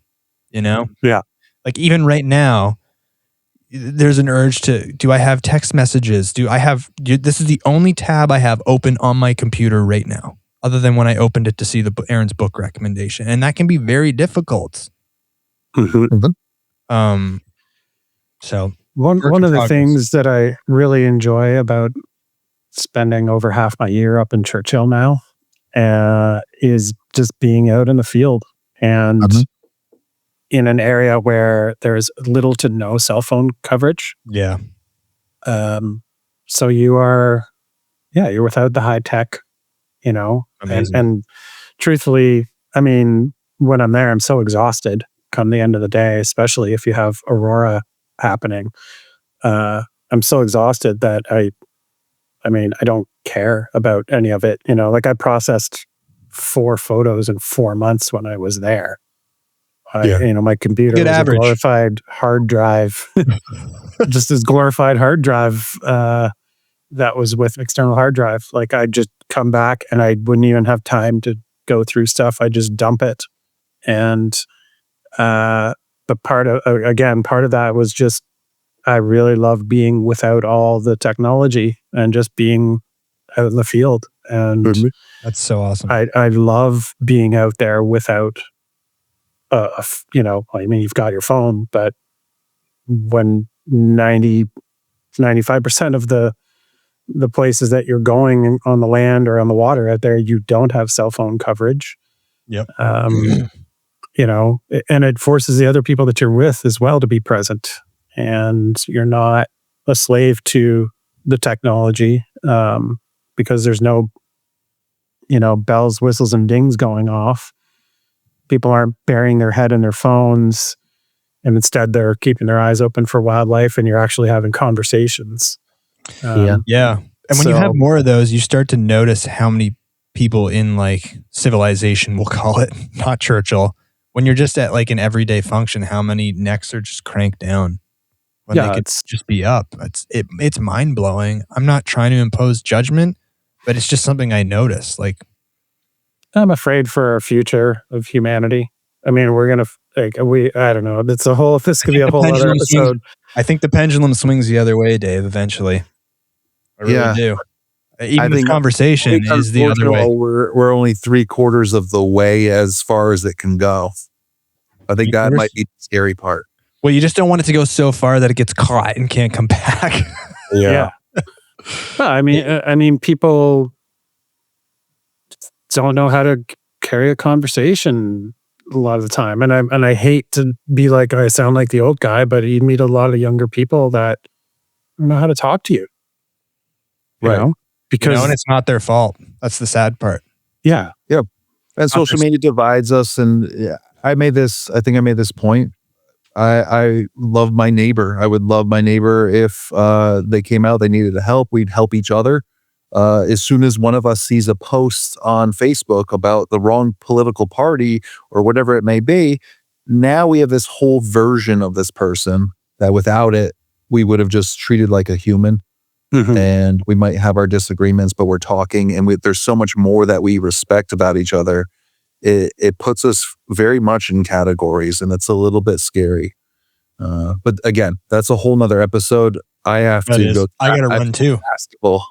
you know? Yeah. Like, even right now, there's an urge to, do I have text messages? This is the only tab I have open on my computer right now, other than when I opened it to see Aaron's book recommendation. And that can be very difficult. So one of the things that I really enjoy about spending over half my year up in Churchill now is just being out in the field and in an area where there's little to no cell phone coverage. Yeah. So you're without the high tech, you know. And truthfully, I mean, when I'm there, I'm so exhausted come the end of the day, especially if you have aurora happening. I'm so exhausted that I don't care about any of it. You know, like, I processed 4 photos in 4 months when I was there. My computer was a glorified hard drive, just as glorified hard drive that was with external hard drive. Like, I'd just come back and I wouldn't even have time to go through stuff. I just dump it. And but part of that was just, I really love being without all the technology and just being out in the field. And that's so awesome. I love being out there without, you've got your phone, but when 95% of the places that you're going on the land or on the water out there, you don't have cell phone coverage. Yep. And it forces the other people that you're with as well to be present. And you're not a slave to the technology because there's no, bells, whistles, and dings going off. People aren't burying their head in their phones, and instead they're keeping their eyes open for wildlife, and you're actually having conversations. Yeah. And when you have more of those, you start to notice how many people in, like, civilization, we'll call it, not Churchill, when you're just at, like, an everyday function, how many necks are just cranked down when they could just be up. It's mind blowing. I'm not trying to impose judgment, but it's just something I notice. Like, I'm afraid for our future of humanity. I mean, we're gonna I don't know. This could be a whole other episode. I think the pendulum swings the other way, Dave. Eventually, I really do. Even the conversation is the other way. We're only 3/4 of the way as far as it can go. I think that might be the scary part. Well, you just don't want it to go so far that it gets caught and can't come back. Yeah. I mean, people don't know how to carry a conversation a lot of the time, and I hate to be like, I sound like the old guy, but you meet a lot of younger people that don't know how to talk to you. Right. Know? Because and it's not their fault. That's the sad part. Yeah. Yep. And social media divides us. And I think I made this point. I love my neighbor. I would love my neighbor if they came out, they needed help. We'd help each other. As soon as one of us sees a post on Facebook about the wrong political party or whatever it may be, now we have this whole version of this person that without it, we would have just treated like a human. and we might have our disagreements, but we're talking, and there's so much more that we respect about each other. It puts us very much in categories, and it's a little bit scary. But again, that's a whole nother episode. I have to go. I gotta run too. Basketball.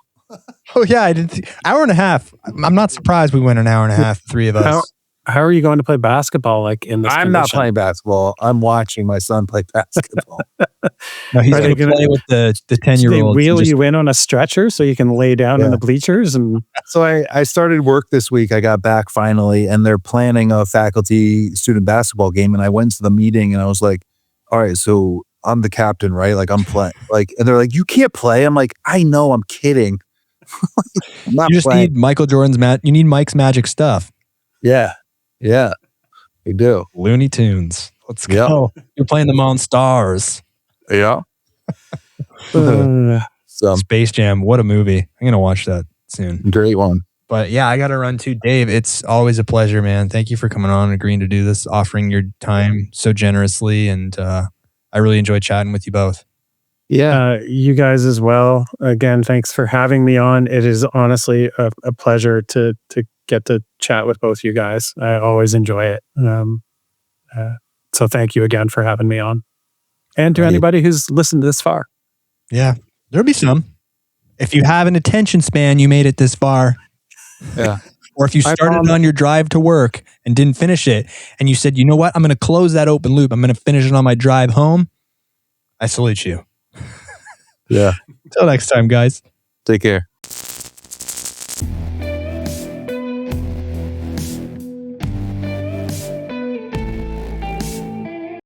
Oh yeah, I didn't. Hour and a half. I'm not surprised we went an hour and a half. Three of us. How are you going to play basketball like in this I'm not playing basketball. I'm watching my son play basketball. No, he's going to play with the 10-year-old. They wheel you in on a stretcher so you can lay down in the bleachers. And so I started work this week. I got back finally, and they're planning a faculty student basketball game. And I went to the meeting, and I was like, "All right, so I'm the captain, right? Like I'm playing." Like, and they're like, "You can't play." I'm like, "I know, I'm kidding." I'm not you just playing. need Michael Jordan's You need Mike's magic stuff. Yeah, we do. Looney Tunes. Let's go. You're playing the Monstars. Yeah. Space Jam. What a movie. I'm going to watch that soon. Great one. But yeah, I got to run too. Dave, it's always a pleasure, man. Thank you for coming on and agreeing to do this, offering your time so generously. And I really enjoyed chatting with you both. Yeah, you guys as well. Again, thanks for having me on. It is honestly a pleasure to get to chat with both you guys. I always enjoy it. So thank you again for having me on. And to anybody who's listened this far. Yeah, there'll be some. If you have an attention span, you made it this far. Yeah. Or if you started on your drive to work and didn't finish it, and you said, you know what, I'm going to close that open loop. I'm going to finish it on my drive home. I salute you. Yeah. Till next time, guys. Take care.